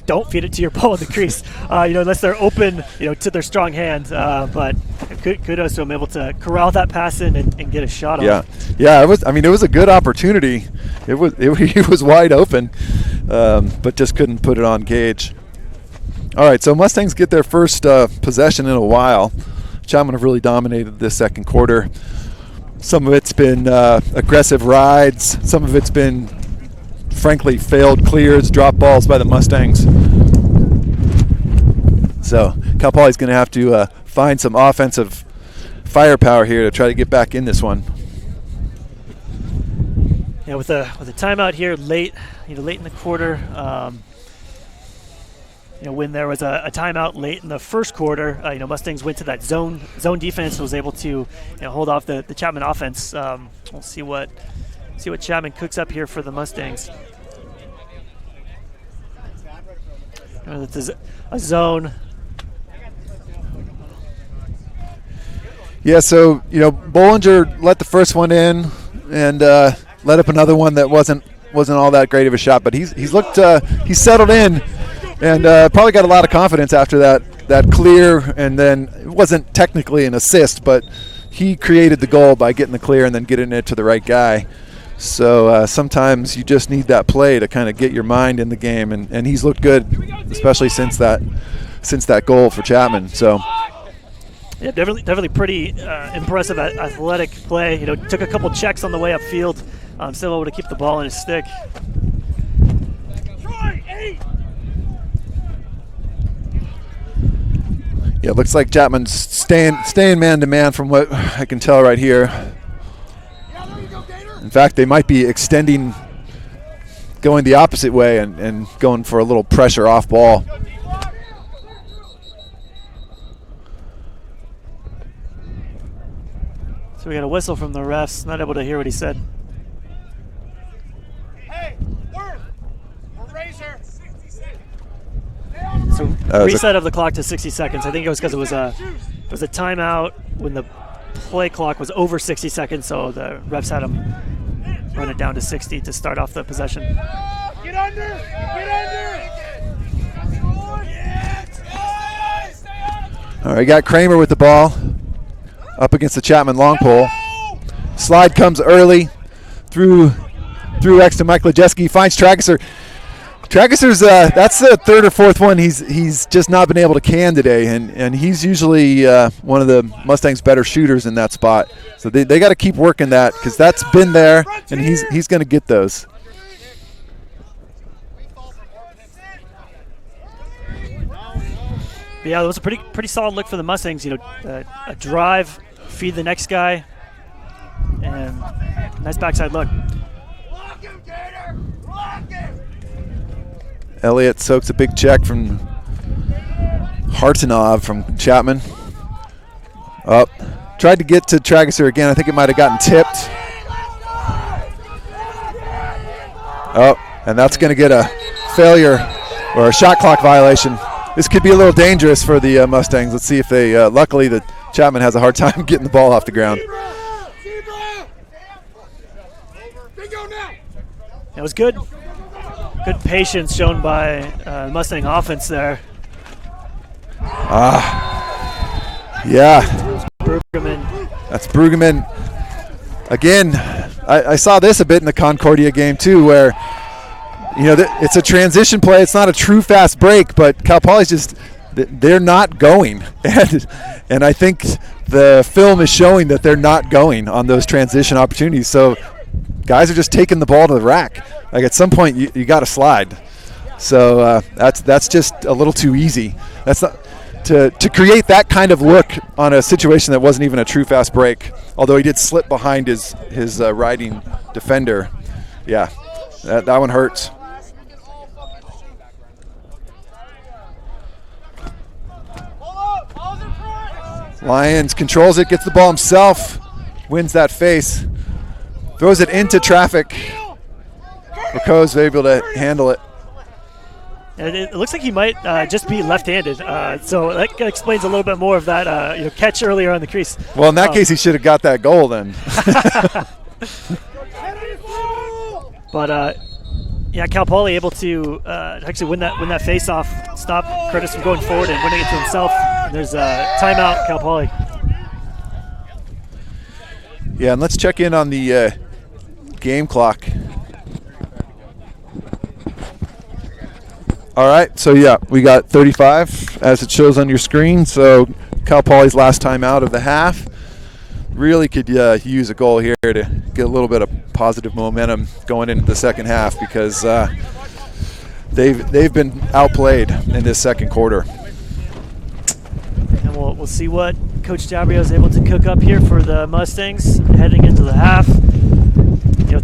don't feed it to your pole on the crease. Unless they're open to their strong hand. But kudos to him, able to corral that pass in and get a shot on. Yeah. It was a good opportunity. He was wide open, but just couldn't put it on Gage. All right, so Mustangs get their first possession in a while. Chapman have really dominated this second quarter. Some of it's been aggressive rides. Some of it's been, frankly, failed clears, drop balls by the Mustangs. So Cal Poly's going to have to find some offensive firepower here to try to get back in this one. Yeah, with a timeout here late in the quarter. When there was a timeout late in the first quarter, Mustangs went to that zone defense and was able to hold off the Chapman offense. We'll see what Chapman cooks up here for the Mustangs. It's a zone. Yeah, so Bollinger let the first one in and let up another one that wasn't all that great of a shot, but he's settled in. And probably got a lot of confidence after that clear, and then it wasn't technically an assist, but he created the goal by getting the clear and then getting it to the right guy. So sometimes you just need that play to kind of get your mind in the game, and he's looked good, especially since that goal for Chapman. So yeah, definitely pretty impressive athletic play. Took a couple checks on the way upfield, still able to keep the ball in his stick. Yeah, it looks like Chapman's staying man-to-man from what I can tell right here. In fact, they might be extending, going the opposite way and going for a little pressure off ball. So we got a whistle from the refs. Not able to hear what he said. Hey, Worth, Razor. So reset of the clock to 60 seconds. I think it was because it was a timeout when the play clock was over 60 seconds, so the refs had him run it down to 60 to start off the possession. Get under! All right, got Kramer with the ball up against the Chapman long pole. Slide comes early through X to Mike Lejeski, finds Trageser. Trageser's that's the third or fourth one he's just not been able to can today, and he's usually one of the Mustangs' better shooters in that spot. So they got to keep working that, because that's been there, and he's going to get those. Yeah, that was a pretty solid look for the Mustangs. A drive, feed the next guy, and nice backside look. Elliott soaks a big check from Hartanov from Chapman. Up. Tried to get to Trageser again. I think it might have gotten tipped. Oh, and that's going to get a failure or a shot clock violation. This could be a little dangerous for the Mustangs. Let's see if they, luckily the Chapman has a hard time getting the ball off the ground. That was good. Good patience shown by Mustang offense there. Yeah. Brueggemann. That's Brueggemann. Again, I saw this a bit in the Concordia game too, where it's a transition play. It's not a true fast break, but Cal Poly's just they're not going, and I think the film is showing that they're not going on those transition opportunities. So guys are just taking the ball to the rack. Like at some point, you got to slide. So that's just a little too easy. That's not to create that kind of look on a situation that wasn't even a true fast break. Although he did slip behind his riding defender. Yeah, that one hurts. Lyons controls it, gets the ball himself, wins that face, throws it into traffic. Rico's able to handle it. And it looks like he might just be left-handed, so that explains a little bit more of that catch earlier on the crease. Well, in that case, he should have got that goal then. But yeah, Cal Poly able to actually win that face-off, stop Curtis from going forward and winning it to himself. And there's a timeout, Cal Poly. Yeah, and let's check in on the game clock. All right, so yeah, we got 35 as it shows on your screen. So Cal Poly's last time out of the half. Really could use a goal here to get a little bit of positive momentum going into the second half because they've been outplayed in this second quarter. And we'll see what Coach Dabrio is able to cook up here for the Mustangs heading into the half.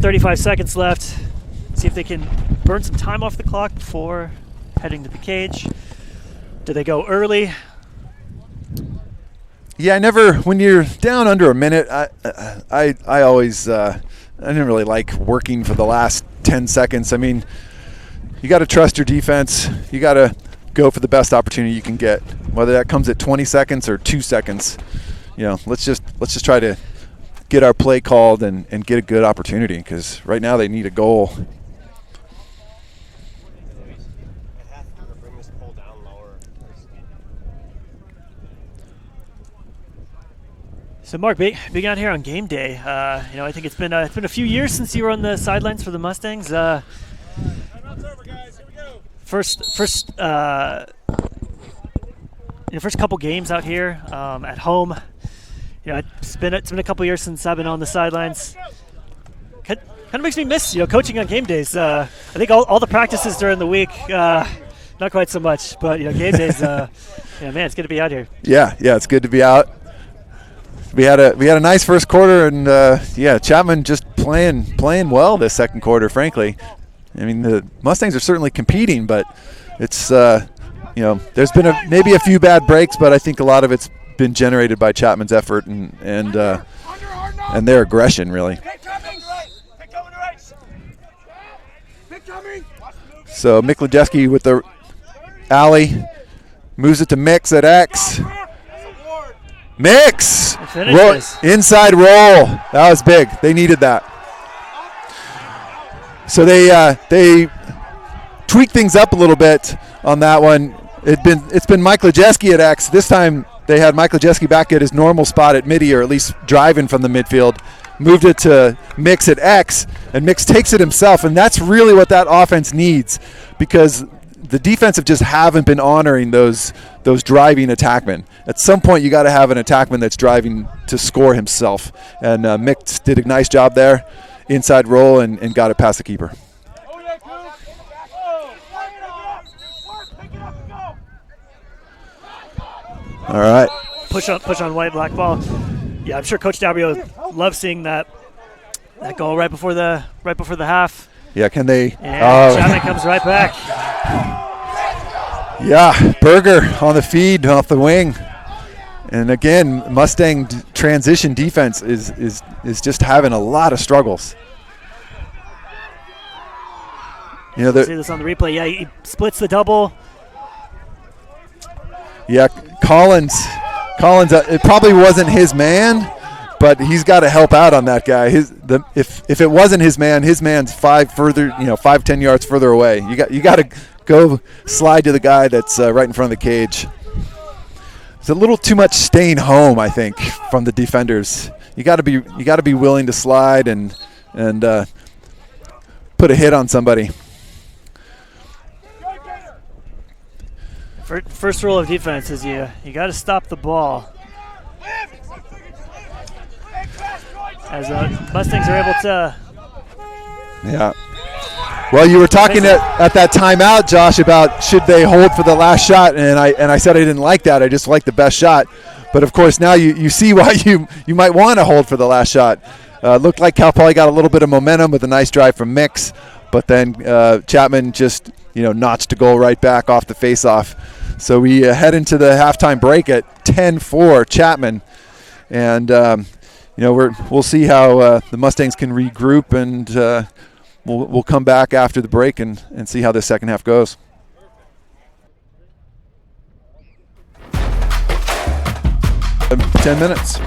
35 seconds left. See if they can burn some time off the clock before heading to the cage. Do they go early? Yeah, when you're down under a minute, I always I didn't really like working for the last 10 seconds. I mean, you got to trust your defense. You got to go for the best opportunity you can get, whether that comes at 20 seconds or 2 seconds. Let's just try to get our play called and get a good opportunity because right now they need a goal. So Mark, being out here on game day, I think it's been a few years since you were on the sidelines for the Mustangs. First couple games out here at home. It's been a couple years since I've been on the sidelines. Kind of makes me miss coaching on game days. I think all the practices during the week, not quite so much, but game days. Man, it's good to be out here. Yeah, it's good to be out. We had a nice first quarter, and Chapman just playing well this second quarter. Frankly, I mean the Mustangs are certainly competing, but it's there's been maybe a few bad breaks, but I think a lot of it's been generated by Chapman's effort and their aggression really. So Miklajeski with the alley moves it to Mix at X. Mix! Inside roll. That was big. They needed that. So they tweaked things up a little bit on that one. It's been Miklajeski at X. This time they had Miklajeski back at his normal spot at midi, or at least driving from the midfield. Moved it to Mix at X, and Mix takes it himself, and that's really what that offense needs because the defensive just haven't been honoring those driving attackmen. At some point, you got to have an attackman that's driving to score himself. And Mick did a nice job there, inside roll, and got it past the keeper. All right. Push on white, black ball. Yeah, I'm sure Coach Dabrio loves seeing that goal right before the half. Yeah, can they? Chapman comes right back. Yeah, Berger on the feed off the wing. And again, Mustang transition defense is just having a lot of struggles. See this on the replay. Yeah, he splits the double. Yeah, Collins, it probably wasn't his man, but he's got to help out on that guy. If it wasn't his man's 5-10 yards further away. You got to go slide to the guy that's right in front of the cage. It's a little too much staying home, I think, from the defenders. You got to be willing to slide and put a hit on somebody. First rule of defense is you got to stop the ball. As Mustangs are able to. Yeah. Well, you were talking at that timeout, Josh, about should they hold for the last shot, and I said I didn't like that. I just liked the best shot. But of course now you see why you might want to hold for the last shot. Looked like Cal Poly got a little bit of momentum with a nice drive from Mix, but then Chapman just notched a goal right back off the face-off. So we head into the halftime break at 10-4 Chapman, and we'll see how the Mustangs can regroup, and we'll come back after the break and see how this second half goes. – 10 minutes.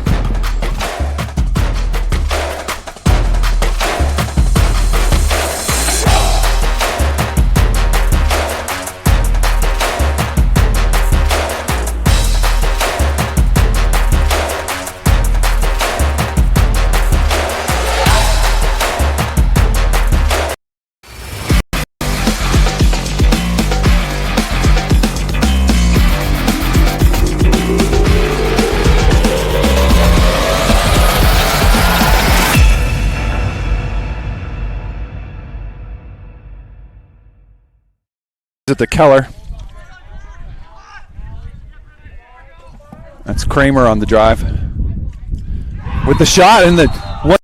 At the Keller. That's Kramer on the drive. With the shot and the one.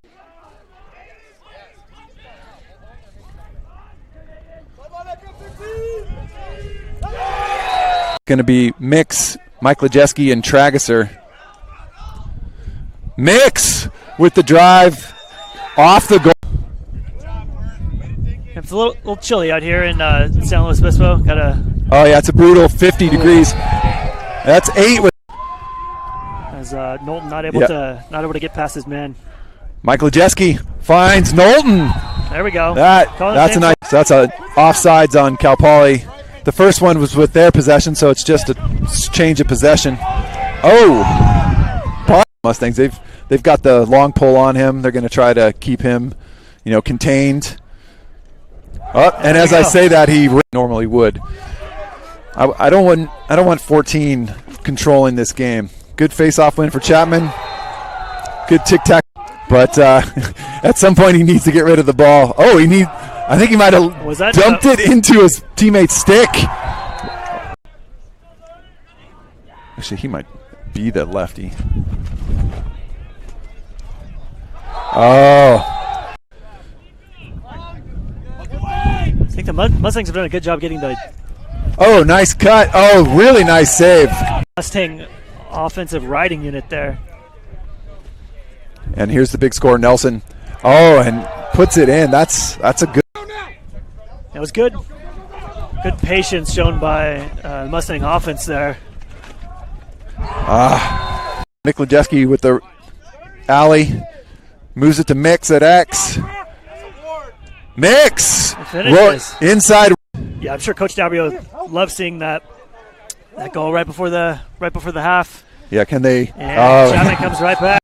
Going to be Mix, Mike Lejeski, and Trageser. Mix with the drive off the goal. It's a little chilly out here in San Luis Obispo. Oh yeah, it's a brutal 50 degrees. That's 8 with. As Knowlton not able to get past his man. Mike Lejeski finds Knowlton. There we go. That's a nice. That's a offsides on Cal Poly. The first one was with their possession, so it's just a change of possession. Oh, Mustangs. They've got the long pull on him. They're going to try to keep him, contained. Oh, and as I say that, he normally would. I don't want 14 controlling this game. Good face-off win for Chapman. Good tic-tac. But at some point, he needs to get rid of the ball. Oh, I think he might have dumped it into his teammate's stick. Actually, he might be the lefty. Oh. I think the Mustangs have done a good job getting the. Oh, nice cut. Oh, really nice save. Mustang offensive riding unit there. And here's the big score, Nelson. Oh, and puts it in. That's a good. It was good. Good patience shown by Mustang offense there. Nick Lejeski with the alley. Moves it to Mix at X. Mix! Inside. Yeah, I'm sure Coach Dabrio loves seeing that goal right before the half. Yeah, can they? And Chapman comes right back.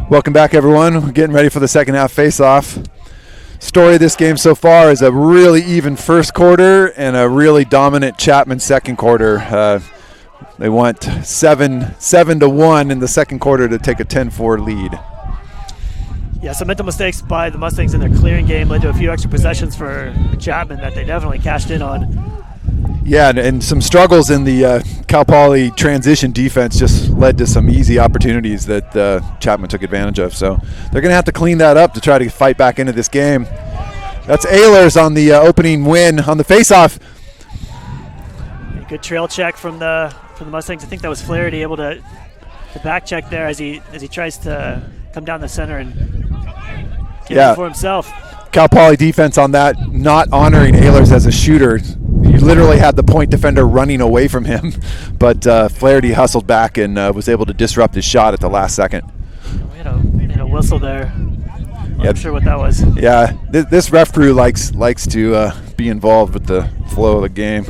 Welcome back, everyone. We're getting ready for the second half face-off. Story of this game so far is a really even first quarter and a really dominant Chapman second quarter. They went 7-1 in the second quarter to take a 10-4 lead. Yeah, some mental mistakes by the Mustangs in their clearing game led to a few extra possessions for Chapman that they definitely cashed in on. Yeah, and some struggles in the Cal Poly transition defense just led to some easy opportunities that Chapman took advantage of. So they're going to have to clean that up to try to fight back into this game. That's Ehlers on the opening win on the faceoff. A good trail check from the Mustangs. I think that was Flaherty able to back check there as he tries to come down the center and get it for himself. Cal Poly defense on that, not honoring Ehlers as a shooter. You literally had the point defender running away from him, but Flaherty hustled back and was able to disrupt his shot at the last second. We had a whistle there. I'm not sure what that was. Yeah, this ref crew likes to be involved with the flow of the game.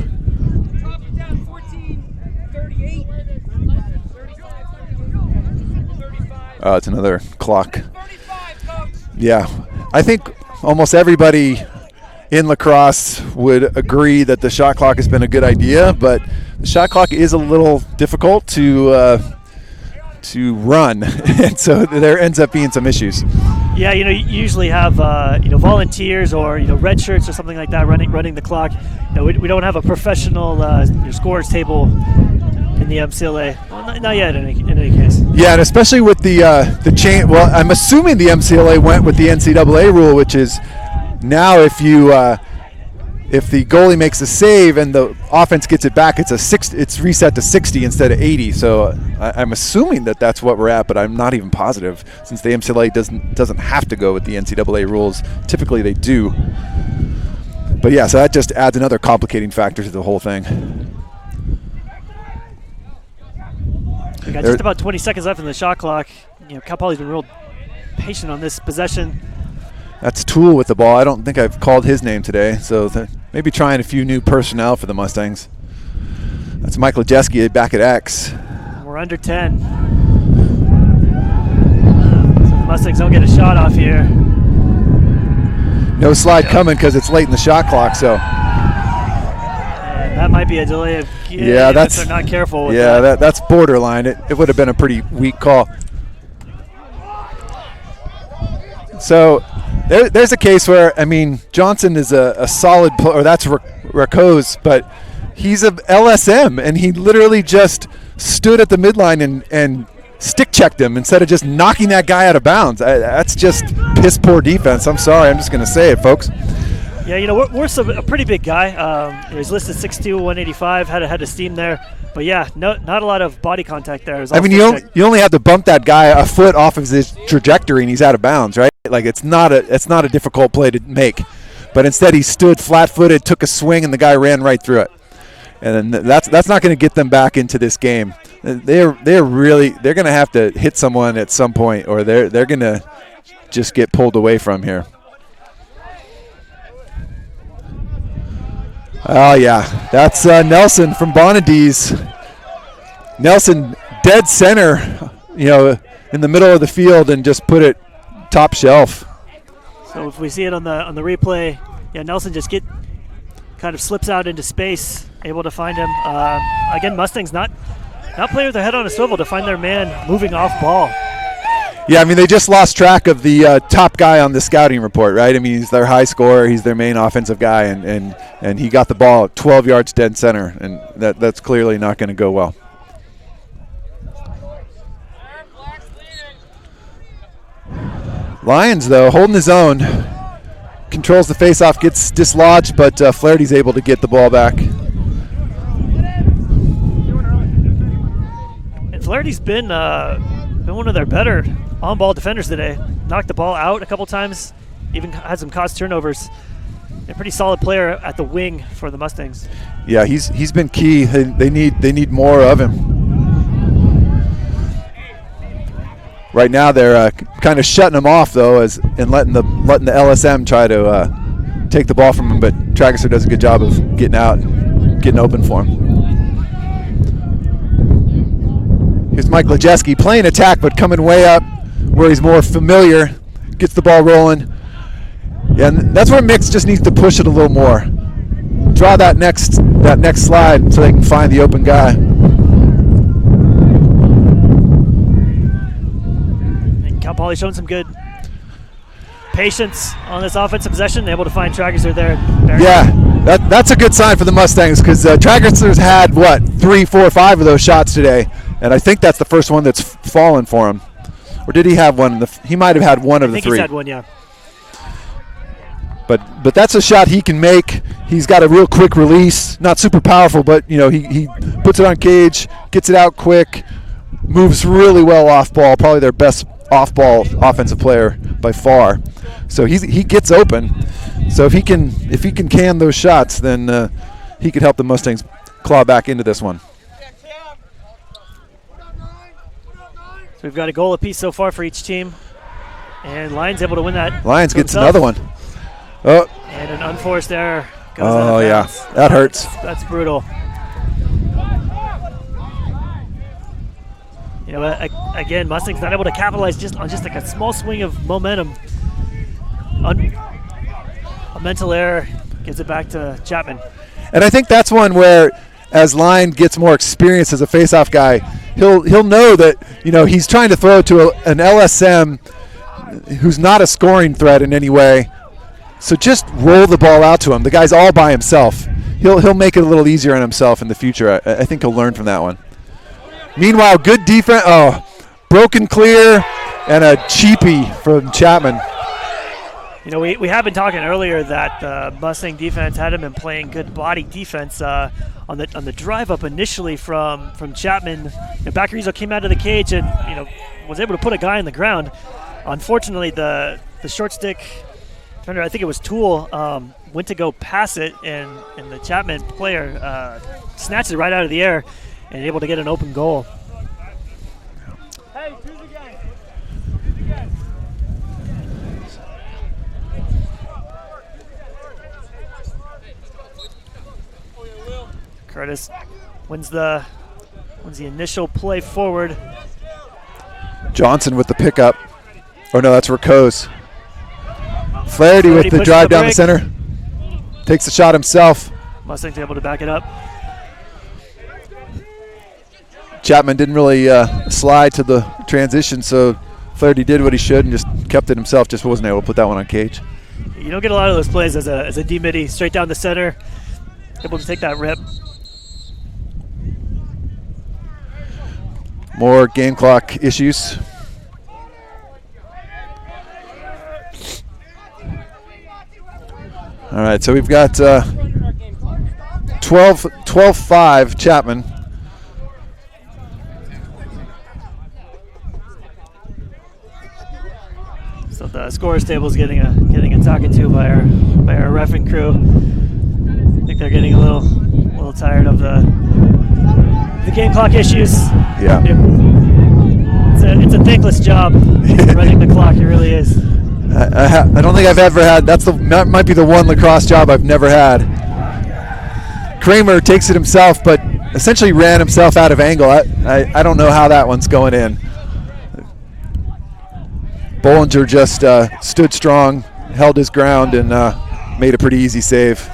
Oh, it's another clock. Yeah, I think almost everybody in lacrosse would agree that the shot clock has been a good idea, but the shot clock is a little difficult to run, and so there ends up being some issues. Yeah, you usually have volunteers or red shirts or something like that running the clock. We don't have a professional scores table in the MCLA. Well, not yet in any case. Yeah, and especially with the change. Well, I'm assuming the MCLA went with the NCAA rule, which is now if the goalie makes a save and the offense gets it back, it's reset to 60 instead of 80. So I'm assuming that that's what we're at, but I'm not even positive since the MCLA doesn't have to go with the NCAA rules. Typically they do. But yeah, so that just adds another complicating factor to the whole thing. We got just about 20 seconds left in the shot clock. Cal Poly's been real patient on this possession. That's Toole with the ball. I don't think I've called his name today, so maybe trying a few new personnel for the Mustangs. That's Mike Lejeski back at X. We're under 10. So the Mustangs don't get a shot off here. No slide coming because it's late in the shot clock, so. And that might be a delay of game if they're not careful with that. That's borderline. It would have been a pretty weak call. So there's a case where, Johnson is a solid player, or that's Racose, but he's a LSM, and he literally just stood at the midline and stick checked him instead of just knocking that guy out of bounds. That's just piss poor defense. I'm sorry. I'm just going to say it, folks. Yeah, Worth's a pretty big guy. He's listed 6'2", 185, had a steam there. But yeah, not a lot of body contact there. You only have to bump that guy a foot off of his trajectory and he's out of bounds, right? Like it's not a difficult play to make. But instead he stood flat-footed, took a swing, and the guy ran right through it. And that's not going to get them back into this game. They're going to have to hit someone at some point, or they're going to just get pulled away from here. Oh, yeah. That's Nelson from Bonadies. Nelson dead center, in the middle of the field and just put it top shelf. So if we see it on the replay, Nelson just kind of slips out into space, able to find him. Again, Mustangs not playing with their head on a swivel to find their man moving off ball. Yeah, they just lost track of the top guy on the scouting report, right? He's their high scorer. He's their main offensive guy, and he got the ball 12 yards dead center, and that's clearly not going to go well. Lyons, though, holding his own, controls the faceoff, gets dislodged, but Flaherty's able to get the ball back. And Flaherty's been one of their better on-ball defenders today. Knocked the ball out a couple times, even had some caused turnovers. A pretty solid player at the wing for the Mustangs. Yeah, he's been key. They need more of him. Right now they're kind of shutting him off though, and letting the LSM try to take the ball from him. But Trageser does a good job of getting out, getting open for him. Here's Mike Lejeski playing attack, but coming way where he's more familiar, gets the ball rolling. Yeah, and that's where Mix just needs to push it a little more. Draw that next slide so they can find the open guy. And Cal Poly showing some good patience on this offensive possession, able to find Tragerster there. Yeah, that's a good sign for the Mustangs because Tragerster's had, 3, 4, 5 of those shots today, and I think that's the first one that's fallen for him. Or did he have one? He might have had one of the 3. I think he's had one, yeah. But that's a shot he can make. He's got a real quick release, not super powerful, but he puts it on cage, gets it out quick, moves really well off ball, probably their best off ball offensive player by far. So he gets open. So if he can can those shots, then he could help the Mustangs claw back into this one. So we've got a goal apiece so far for each team, and able to win that. Lions gets another one. Oh. And an unforced error goes out of yeah, bounds. that hurts. That's brutal. Again, Mustangs not able to capitalize on just like a small swing of momentum. A mental error gives it back to Chapman. And I think that's one where, as Line gets more experience as a face-off guy, he'll know that he's trying to throw to an LSM who's not a scoring threat in any way. So just roll the ball out to him. The guy's all by himself. He'll make it a little easier on himself in the future. I think he'll learn from that one. Meanwhile, good defense. Oh, broken clear and a cheapie from Chapman. We have been talking earlier that the Mustang defense hadn't been playing good body defense on the drive up initially from Chapman. Baccarizzo came out of the cage and was able to put a guy on the ground. Unfortunately, the short stick defender, I think it was Toole, went to go pass it, and the Chapman player snatched it right out of the air and able to get an open goal. Hey, choose again. Curtis wins the initial play forward. Johnson with the pickup. Oh no, that's Ricos. Flaherty with the drive down the center. Takes the shot himself. Mustangs able to back it up. Chapman didn't really slide to the transition, so Flaherty did what he should and just kept it himself, just wasn't able to put that one on cage. You don't get a lot of those plays as a D-midi, straight down the center, able to take that rip. More game clock issues. All right, so we've got 12-5 Chapman. So the scores table is getting a talking to by our reffing crew. I think they're getting a little tired of the game clock issues. Yeah. It's a thankless job running the clock. It really is. I don't think I've ever had. That might be the one lacrosse job I've never had. Kramer takes it himself, but essentially ran himself out of angle. I don't know how that one's going in. Bollinger just stood strong, held his ground, and made a pretty easy save.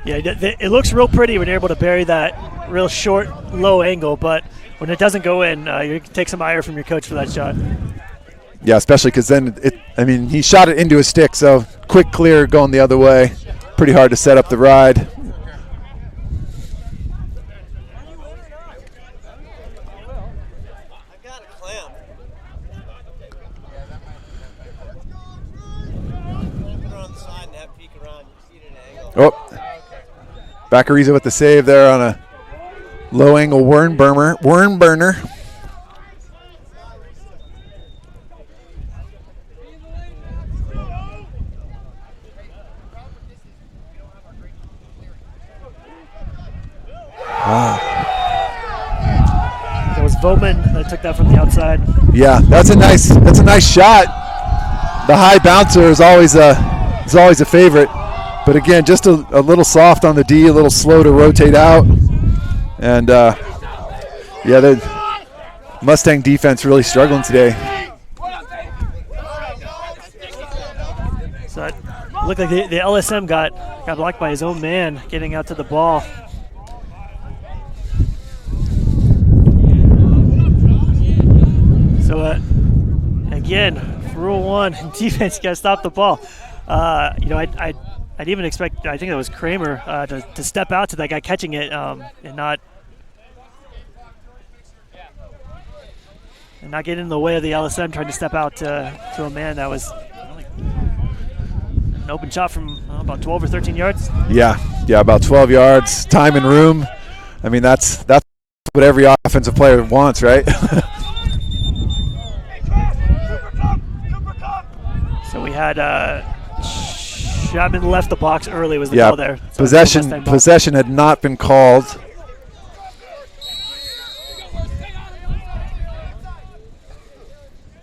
Yeah, it looks real pretty when you're able to bury that real short, low angle, but when it doesn't go in, you can take some ire from your coach for that shot. Yeah, especially because then he shot it into his stick, so quick clear going the other way. Pretty hard to set up the ride. Oh, Baccarizzo with the save there on a low angle worm burner. Wow. It was Bowman that took that from the outside. Yeah, that's a nice shot. The high bouncer is always a favorite. But again, just a little soft on the D, a little slow to rotate out. And, the Mustang defense really struggling today. So it looked like the LSM got blocked by his own man getting out to the ball. So again, rule 1, defense got to stop the ball. I'd even expect, I think it was Kramer, to step out to that guy catching it and not get in the way of the LSM trying to step out to a man that was an open shot from about 12 or 13 yards. Yeah, about 12 yards, time and room. I mean, that's what every offensive player wants, right? So we had Chapman left the box early was the call there. So possession had not been called.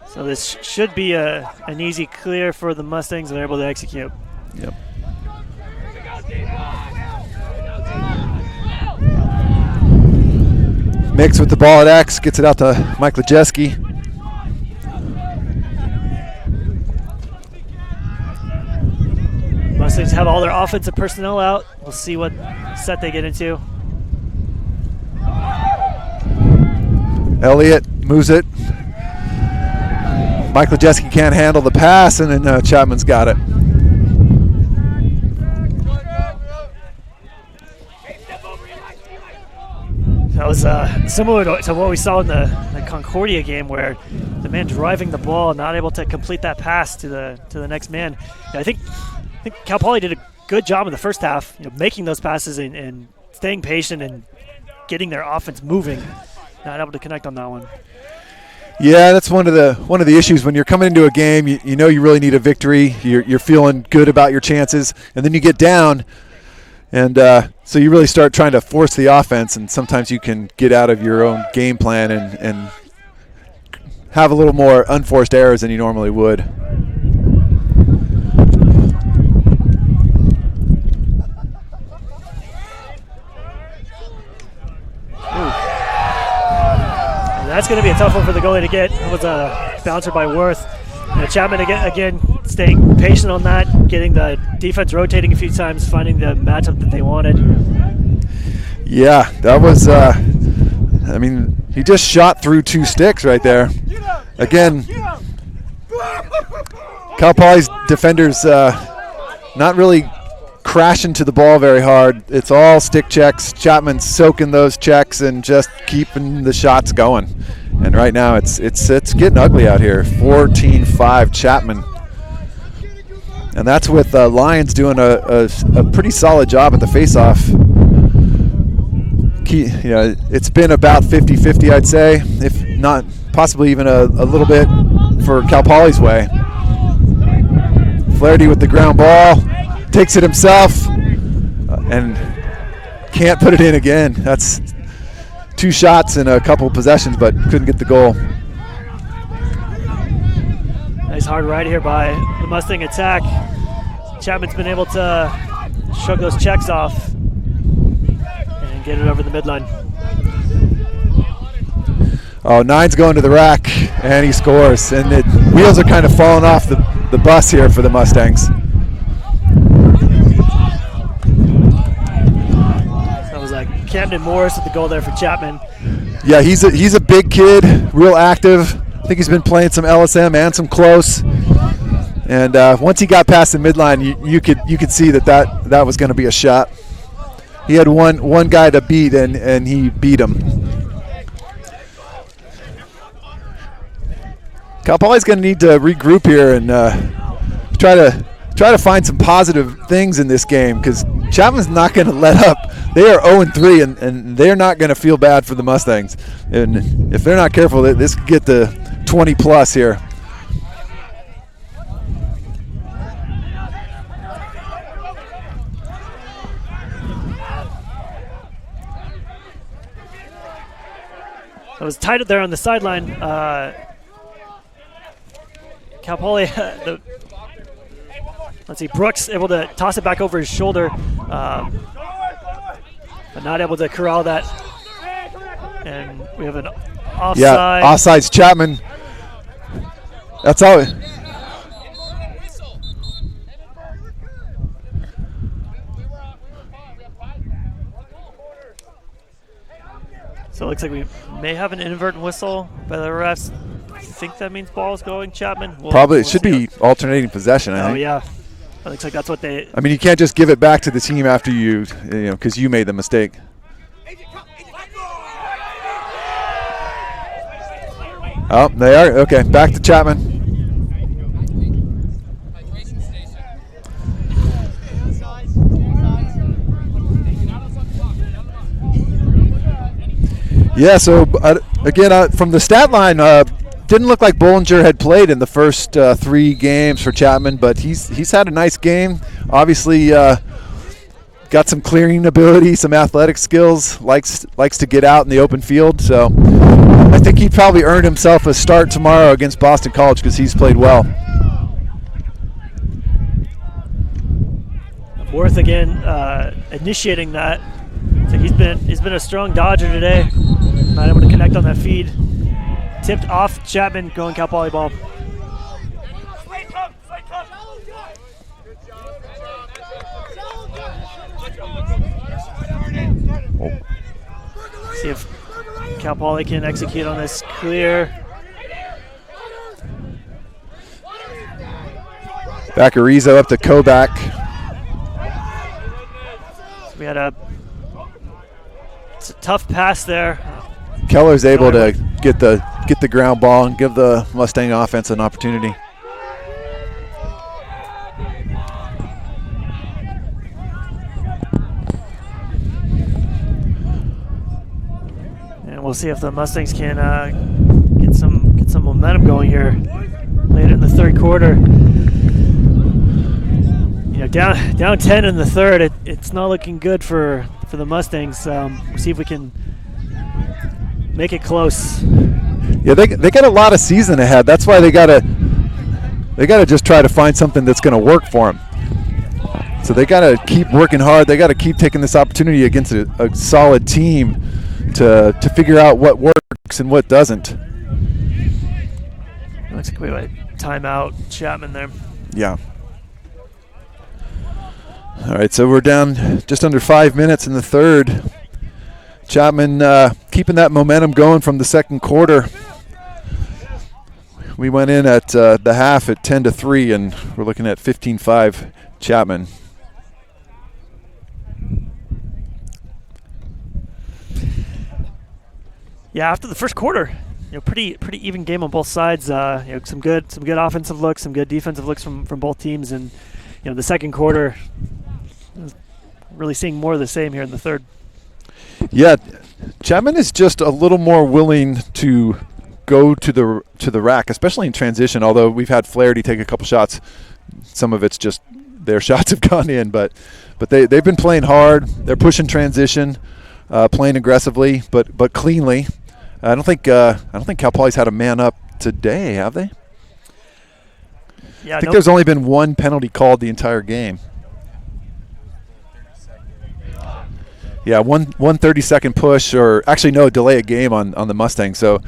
So this should be an easy clear for the Mustangs, and they're able to execute. Yep. Mix with the ball at X, gets it out to Mike Lejeski. Mustangs have all their offensive personnel out. We'll see what set they get into. Elliott moves it. Mike Lejeski can't handle the pass, and then Chapman's got it. That was similar to what we saw in the Concordia game, where the man driving the ball, not able to complete that pass to the next man. I think Cal Poly did a good job in the first half, making those passes and staying patient and getting their offense moving. Not able to connect on that one. Yeah, that's one of the issues when you're coming into a game. You know you really need a victory. You're feeling good about your chances, and then you get down, and so you really start trying to force the offense. And sometimes you can get out of your own game plan and have a little more unforced errors than you normally would. That's going to be a tough one for the goalie to get. That was a bouncer by Worth. Chapman again staying patient on that, getting the defense rotating a few times, finding the matchup that they wanted. Yeah, that was, I mean, he just shot through 2 sticks right there. Again, Cal Poly's defenders not really crashing to the ball very hard. It's all stick checks. Chapman's soaking those checks and just keeping the shots going. And right now it's getting ugly out here. 14-5 Chapman. And that's with Lions doing a pretty solid job at the face-off. It's been about 50-50, I'd say, if not possibly even a little bit for Cal Poly's way. Flaherty with the ground ball. Takes it himself and can't put it in again. That's 2 shots in a couple possessions, but couldn't get the goal. Nice hard ride here by the Mustang attack. Chapman's been able to shrug those checks off and get it over the midline. Oh, 9's going to the rack, and he scores. And wheels are kind of falling off the bus here for the Mustangs. Camden Morris with the goal there for Chapman. Yeah, he's a big kid, real active. I think he's been playing some LSM and some close. And once he got past the midline, you could see that was going to be a shot. He had one guy to beat, and he beat him. Cal Poly's going to need to regroup here and try to find some positive things in this game, because Chapman's not going to let up. They are 0-3, and they're not going to feel bad for the Mustangs. And if they're not careful, this could get to 20-plus here. It was tight up there on the sideline. Cal Poly, let's see, Brooks able to toss it back over his shoulder, but not able to corral that. And we have an offside. Yeah, offsides Chapman. That's all. So it looks like we may have an inadvertent whistle by the refs. I think that means ball is going Chapman. Probably. It should be alternating possession, I think. Oh, yeah. It looks like that's what they... I mean, you can't just give it back to the team after you know, because you made the mistake. Oh, they are. Okay, back to Chapman. Yeah, so again, from the stat line, didn't look like Bollinger had played in the first 3 games for Chapman, but he's had a nice game. Obviously, got some clearing ability, some athletic skills, likes to get out in the open field. So I think he probably earned himself a start tomorrow against Boston College because he's played well. Worth again initiating that. So he's been a strong dodger today. Not able to connect on that feed. Tipped off Chapman, going Cal Poly ball. See if Cal Poly can execute on this clear. Back Arizo up to Kovac. So we had it's a tough pass there. Keller's able to get the ground ball and give the Mustang offense an opportunity. And we'll see if the Mustangs can get some momentum going here later in the third quarter. You know, down 10 in the third. It's not looking good for the Mustangs. We'll see if we can make it close. Yeah, they got a lot of season ahead. That's why they gotta just try to find something that's going to work for them. So they got to keep working hard. They got to keep taking this opportunity against a solid team to figure out what works and what doesn't. Looks like we have a timeout, Chapman there. Yeah. All right, so we're down just under 5 minutes in the third. Chapman keeping that momentum going from the second quarter. We went in at the half at 10-3, and we're looking at 15-5 Chapman. Yeah, after the first quarter, pretty even game on both sides. Some good offensive looks, some good defensive looks from both teams, and the second quarter, really seeing more of the same here in the third. Yeah, Chapman is just a little more willing to go to the rack, especially in transition. Although we've had Flaherty take a couple shots, some of it's just their shots have gone in, but they've been playing hard. They're pushing transition, playing aggressively, but cleanly. I don't think Cal Poly's had a man up today, have they? Yeah, I think there's only been one penalty called the entire game. Yeah, one 30-second push, or actually no, delay a game on the Mustangs. So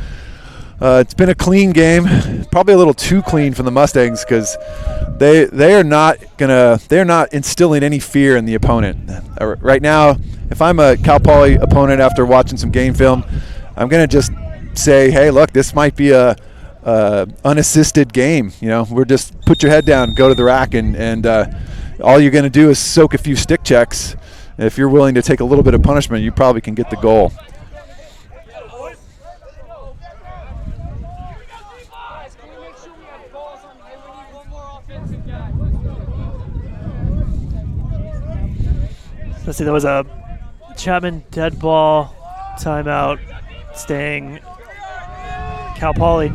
it's been a clean game, probably a little too clean for the Mustangs because they're not instilling any fear in the opponent. Right now, if I'm a Cal Poly opponent after watching some game film, I'm gonna just say, hey, look, this might be a unassisted game. We're just put your head down, go to the rack, and all you're gonna do is soak a few stick checks. If you're willing to take a little bit of punishment, you probably can get the goal. Let's see, there was a Chapman dead ball, timeout, staying Cal Poly.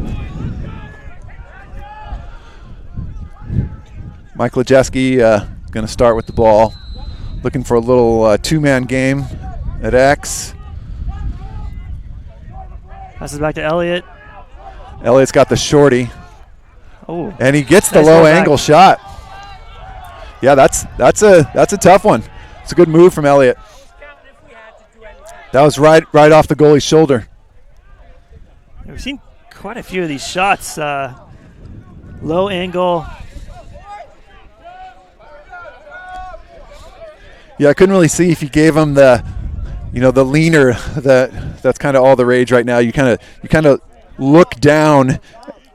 Mike Lejeski going to start with the ball. Looking for a little two-man game at X. Passes back to Elliott. Elliott's got the shorty. Oh, and he gets the low-angle shot. Yeah, that's a tough one. It's a good move from Elliott. That was right off the goalie's shoulder. We've seen quite a few of these shots. Low angle. Yeah, I couldn't really see if he gave him the, the leaner. That's kind of all the rage right now. You kind of look down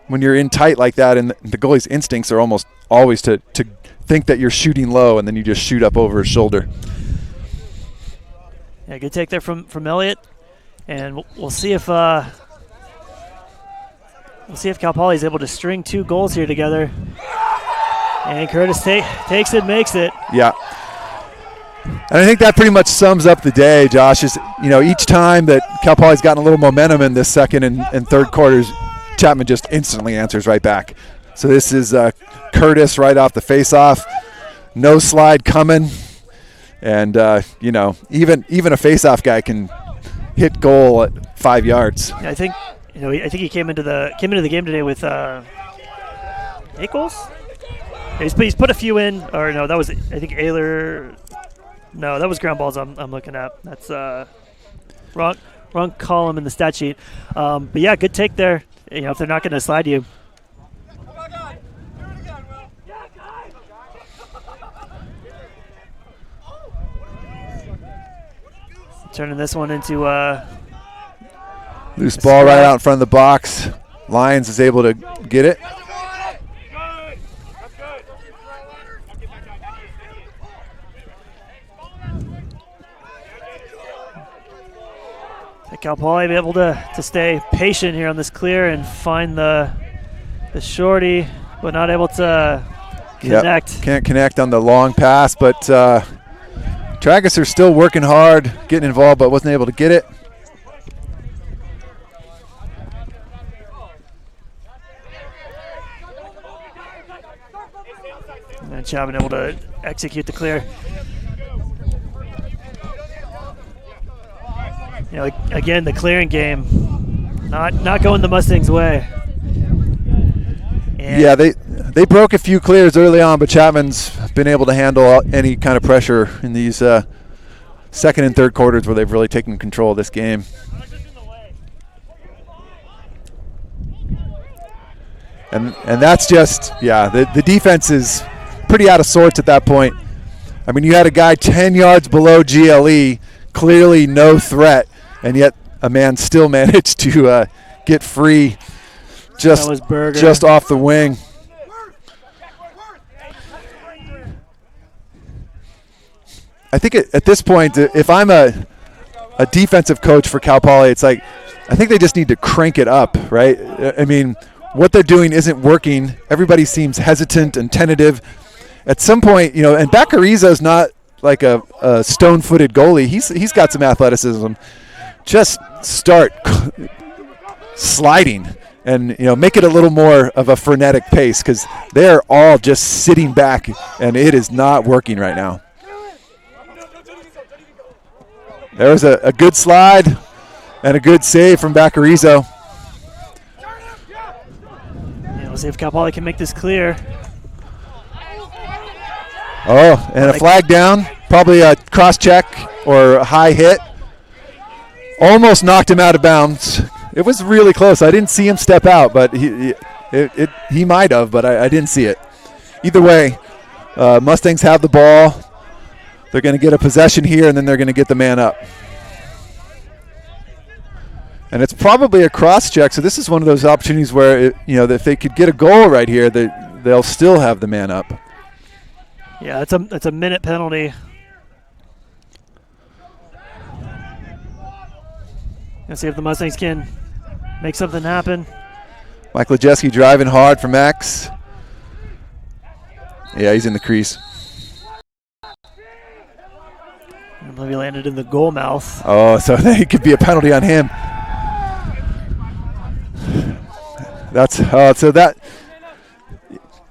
when you're in tight like that, and the goalie's instincts are almost always to think that you're shooting low, and then you just shoot up over his shoulder. Yeah, good take there from Elliott, and we'll see if Cal Poly is able to string 2 goals here together. And Curtis takes it, makes it. Yeah. And I think that pretty much sums up the day, Josh. Is each time that Cal Poly's gotten a little momentum in this second and third quarters, Chapman just instantly answers right back. So this is Curtis right off the face-off. No slide coming. And, even a face-off guy can hit goal at 5 yards. Yeah, I think he came into the game today with 8 goals. Yeah, he's put a few in, or no, that was I think Ayler. No, that was ground balls. I'm looking at. That's wrong column in the stat sheet. But yeah, good take there. If they're not going to slide you. Turning this one into loose ball right out in front of the box. Lyons is able to get it. Cal Poly be able to stay patient here on this clear and find the shorty, but not able to connect. Yep. Can't connect on the long pass, but Tragus are still working hard, getting involved, but wasn't able to get it. And Chapman able to execute the clear. Again, the clearing game, not going the Mustangs' way. And yeah, they broke a few clears early on, but Chapman's been able to handle any kind of pressure in these second and third quarters where they've really taken control of this game. And that's just, the defense is pretty out of sorts at that point. I mean, you had a guy 10 yards below GLE, clearly no threat, and yet a man still managed to get free just off the wing. I think at this point, if I'm a defensive coach for Cal Poly, it's like I think they just need to crank it up, right? I mean, what they're doing isn't working. Everybody seems hesitant and tentative. At some point, and Baccarizo's not like a stone-footed goalie. He's got some athleticism. Just start sliding and make it a little more of a frenetic pace, because they're all just sitting back and it is not working right now. There was a good slide and a good save from Baccarizo. We'll see if Cal Poly can make this clear. Oh, and a flag down, probably a cross check or a high hit. Almost knocked him out of bounds. It was really close. I didn't see him step out, but he might have, but I didn't see it. Either way, Mustangs have the ball. They're going to get a possession here, and then they're going to get the man up. And it's probably a cross check, so this is one of those opportunities where if they could get a goal right here, they'll still have the man up. Yeah, that's a minute penalty. Let's see if the Mustangs can make something happen. Mike Lejeski driving hard from X. Yeah, he's in the crease. I believe he landed in the goal mouth. Oh, so it could be a penalty on him. That's so that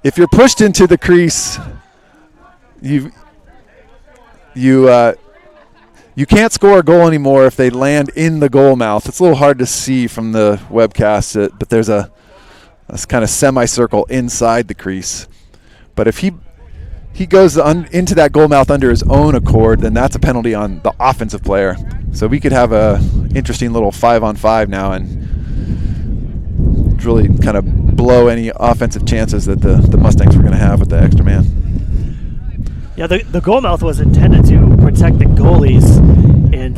if you're pushed into the crease, you can't score a goal anymore if they land in the goal mouth. It's a little hard to see from the webcast, but there's a kind of semicircle inside the crease. But if he goes into that goal mouth under his own accord, then that's a penalty on the offensive player. So we could have a interesting little 5-on-5 now, and really kind of blow any offensive chances that the Mustangs were going to have with the extra man. Yeah, the goal mouth was intended to protect the goalies, and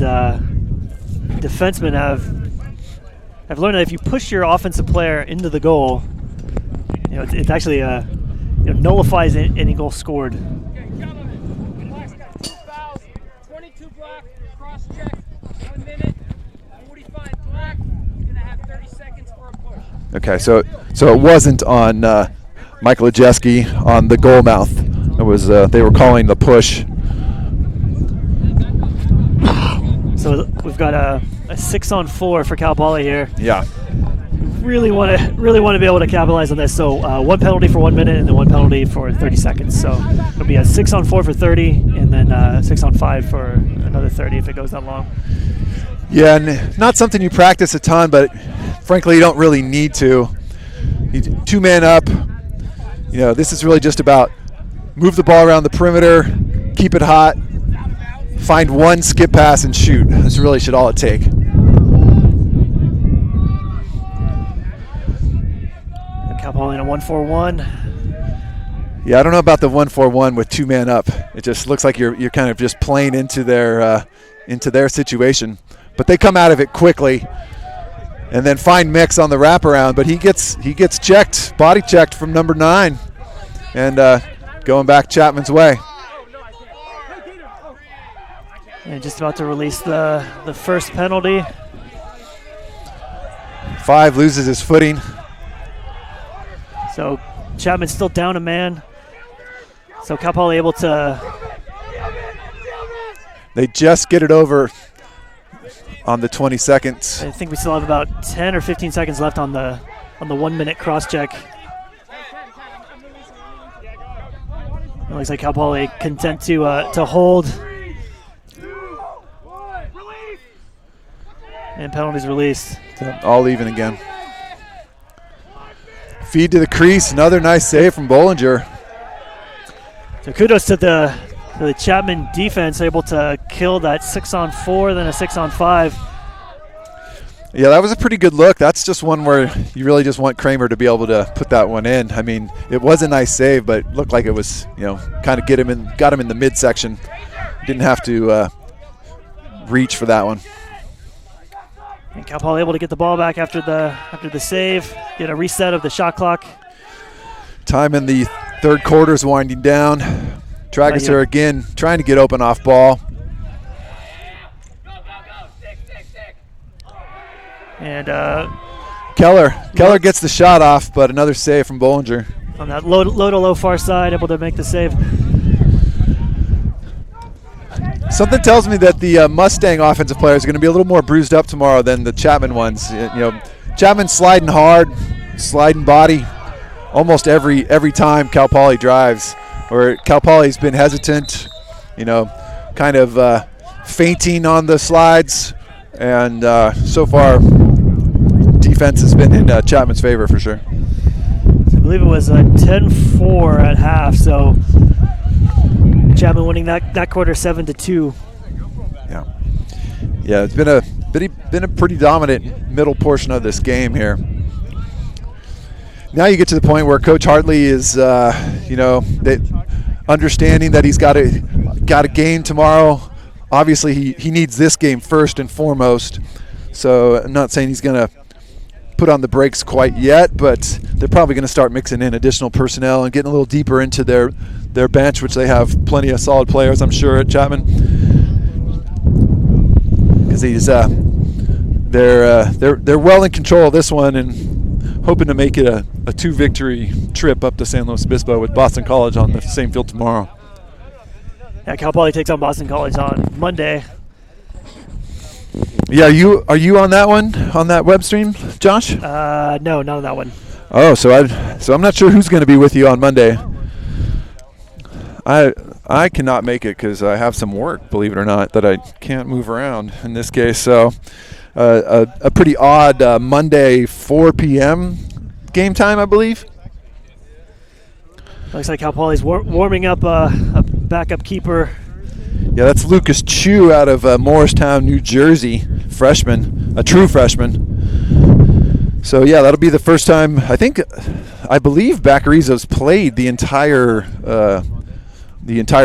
defensemen have learned that if you push your offensive player into the goal, it actually nullifies any goal scored. 22 block, cross check, 1 minute, 45 black. He's gonna have 30 seconds for a push. Okay, so it wasn't on Michael Ajeski on the goal mouth. It was they were calling the push. So we've got a 6-on-4 for Cal Poly here. Yeah. Really want to be able to capitalize on this. So 1 penalty for 1 minute and then 1 penalty for 30 seconds. So it'll be a 6-on-4 for 30 and then 6-on-5 for another 30 if it goes that long. Yeah, and not something you practice a ton, but frankly you don't really need to. 2 men up. This is really just about move the ball around the perimeter, keep it hot, find one skip pass and shoot. That's really should all it take. Cal Poly in a 1-4-1. Yeah, I don't know about the 1-4-1 with 2 men up. It just looks like you're kind of just playing into their situation. But they come out of it quickly, and then find Mix on the wraparound. But he gets checked, body checked from number 9, and going back Chapman's way. And just about to release the first penalty. 5 loses his footing. So Chapman's still down a man. So Cal Poly able to. They just get it over on the 20 seconds. I think we still have about 10 or 15 seconds left on the 1 minute cross check. It looks like Cal Poly content to hold. And penalties released. All even again. Feed to the crease. Another nice save from Bollinger. So kudos to the Chapman defense, able to kill that 6-on-4, then a 6-on-5. Yeah, that was a pretty good look. That's just one where you really just want Kramer to be able to put that one in. I mean, it was a nice save, but it looked like it was, kind of got him in the midsection. Didn't have to reach for that one. And Cal Poly able to get the ball back after the save, get a reset of the shot clock. Time in the third quarter is winding down. Trageser again trying to get open off ball. And Keller gets the shot off, but another save from Bollinger. On that low to low far side, able to make the save. Something tells me that the Mustang offensive players are going to be a little more bruised up tomorrow than the Chapman ones. Chapman sliding hard, sliding body, almost every time Cal Poly drives. Or Cal Poly's been hesitant, kind of feinting on the slides, and so far defense has been in Chapman's favor for sure. So I believe it was 10-4 at half. So Chapman winning that quarter 7-2. Yeah, it's been a pretty dominant middle portion of this game here. Now you get to the point where Coach Hartley is, understanding that he's got a game tomorrow. Obviously, he needs this game first and foremost. So I'm not saying he's going to put on the brakes quite yet, but they're probably going to start mixing in additional personnel and getting a little deeper into their bench, which they have plenty of solid players, I'm sure, at Chapman. Because they're well in control of this one and hoping to make it a 2-victory trip up to San Luis Obispo with Boston College on the same field tomorrow. Yeah, Cal Poly takes on Boston College on Monday. Yeah, are you on that one, on that web stream, Josh? No, not on that one. Oh, so I'm not sure who's going to be with you on Monday. I cannot make it because I have some work, believe it or not, that I can't move around in this case. So a pretty odd Monday 4 p.m. game time, I believe. Looks like Cal Poly's warming up a backup keeper. Yeah, that's Lucas Chu out of Morristown, New Jersey, freshman, a true freshman. So yeah, that'll be the first time I believe Bacarizzo's played the entire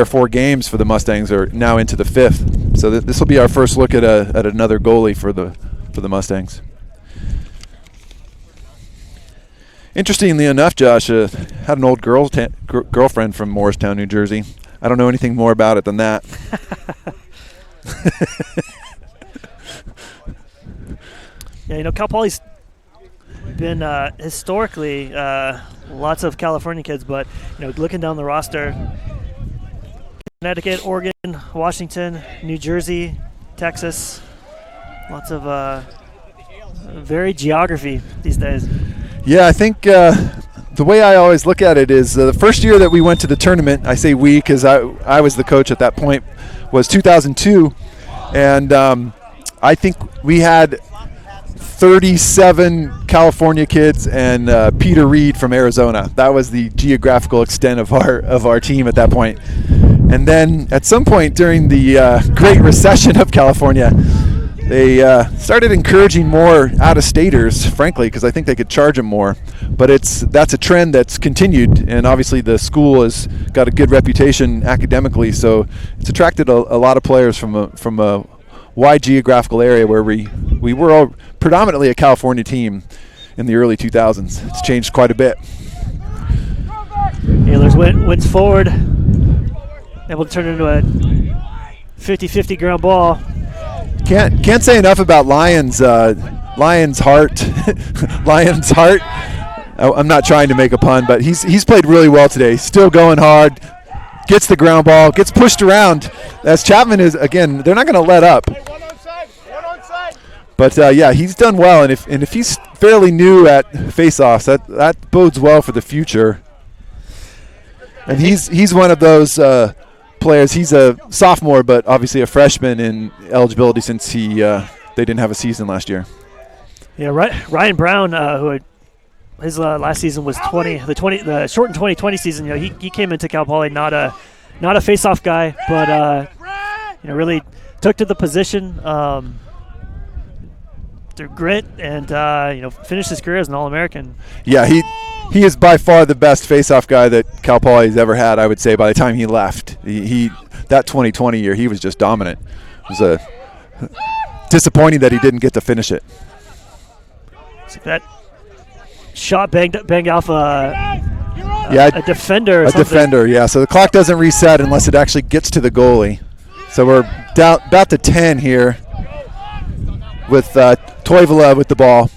4 games for the Mustangs are now into the 5th. So this will be our first look at another goalie for the Mustangs. Interestingly enough, Josh had an old girlfriend from Morristown, New Jersey. I don't know anything more about it than that. Yeah, Cal Poly's been historically lots of California kids, but looking down the roster, Connecticut, Oregon, Washington, New Jersey, Texas, lots of varied geography these days. Yeah, I think the way I always look at it is the first year that we went to the tournament, I say we because I was the coach at that point, was 2002. And I think we had 37 California kids and Peter Reed from Arizona. That was the geographical extent of our team at that point. And then at some point during the Great Recession of California, they started encouraging more out-of-staters, frankly, because I think they could charge them more. But that's a trend that's continued, and obviously the school has got a good reputation academically, so it's attracted a lot of players from a wide geographical area where we were all predominantly a California team in the early 2000s. It's changed quite a bit. Ehlers wins forward, able to turn it into a 50-50 ground ball. Can't say enough about Lions' heart. Lions' heart. I'm not trying to make a pun, but he's played really well today. Still going hard. Gets the ground ball. Gets pushed around. As Chapman is, again, they're not going to let up. One onside. But yeah, he's done well, and if he's fairly new at faceoffs, that bodes well for the future. And he's one of those players. He's a sophomore, but obviously a freshman in eligibility since they didn't have a season last year. Yeah, Ryan Brown, who his last season was the shortened 2020 season. He came into Cal Poly not a face-off guy, but really took to the position through grit and finished his career as an All-American. Yeah, he is by far the best face-off guy that Cal Poly has ever had, I would say, by the time he left. That 2020 year, he was just dominant. It was disappointing that he didn't get to finish it. So that shot banged off a defender. A defender, yeah. So the clock doesn't reset unless it actually gets to the goalie. So we're down about to 10 here with Toivola with the ball.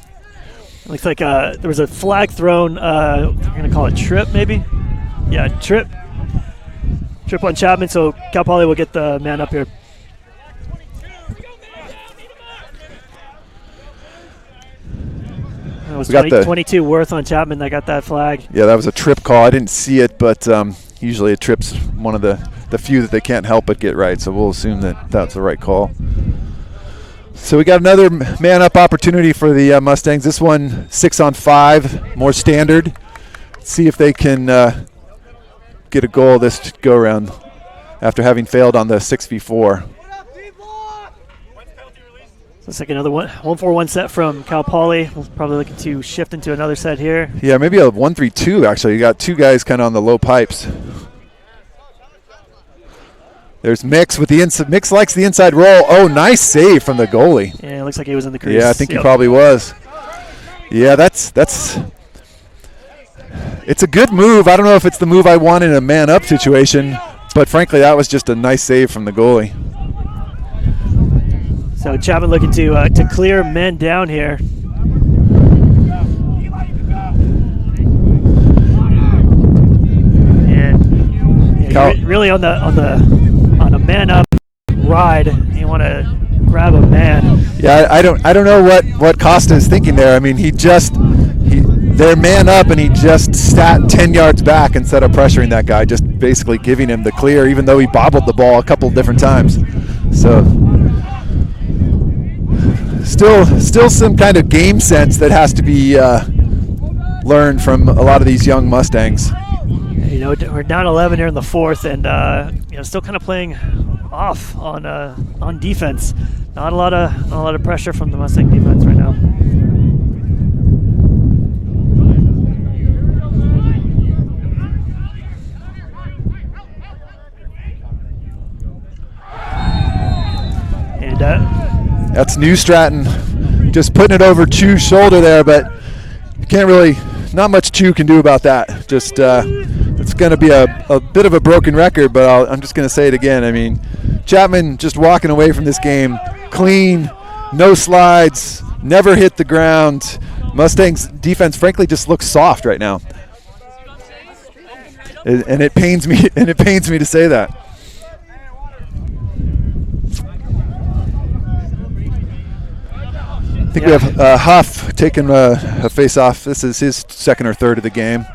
Looks like there was a flag thrown. We're going to call it trip, maybe? Yeah, trip. Trip on Chapman, so Cal Poly will get the man up here. It was 22 Worth on Chapman that got that flag. Yeah, that was a trip call. I didn't see it, but usually a trip's one of the few that they can't help but get right, so we'll assume that that's the right call. So we got another man-up opportunity for the Mustangs. This one 6-on-5, more standard. Let's see if they can get a goal this go-around after having failed on the 6v4. Looks like another 1-4-1 set from Cal Poly. We're probably looking to shift into another set here. Yeah, maybe a 1-3-2, actually. You got two guys kind of on the low pipes. There's Mix with the Mix likes the inside roll. Oh, nice save from the goalie. Yeah, it looks like he was in the crease. Yeah, I think he probably was. Yeah, that's it's a good move. I don't know if it's the move I want in a man-up situation, but frankly, that was just a nice save from the goalie. So Chapman looking to clear men down here. And yeah, really on a man-up ride, you want to grab a man. Yeah, I don't know what Costa is thinking there. I mean, they're man up, and he just sat 10 yards back instead of pressuring that guy, just basically giving him the clear, even though he bobbled the ball a couple different times. So still some kind of game sense that has to be learned from a lot of these young Mustangs. We're down 11 here in the fourth, and still kind of playing off on defense. Not a lot of pressure from the Mustang defense right now. And That's New Stratton just putting it over Chu's shoulder there, but you can't really, not much Chu can do about that. Just it's going to be a bit of a broken record, but I'm just going to say it again. I mean, Chapman just walking away from this game clean, no slides, never hit the ground. Mustangs defense, frankly, just looks soft right now, and it pains me. And it pains me to say that. I think we have Huff taking a face-off. This is his second or third of the game.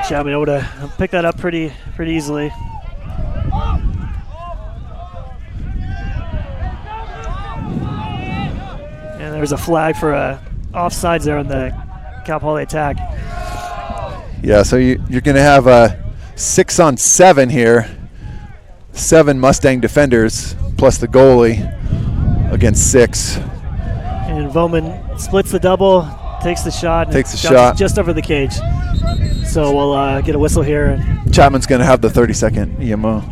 Chapman able to pick that up pretty easily. And there's a flag for offsides there on the Cal Poly attack. Yeah, so you're going to have a 6-on-7 here. 7 Mustang defenders plus the goalie against 6. And Bowman splits the double, takes the shot. And takes the shot just over the cage. So we'll get a whistle here. Chapman's going to have the 30-second EMO.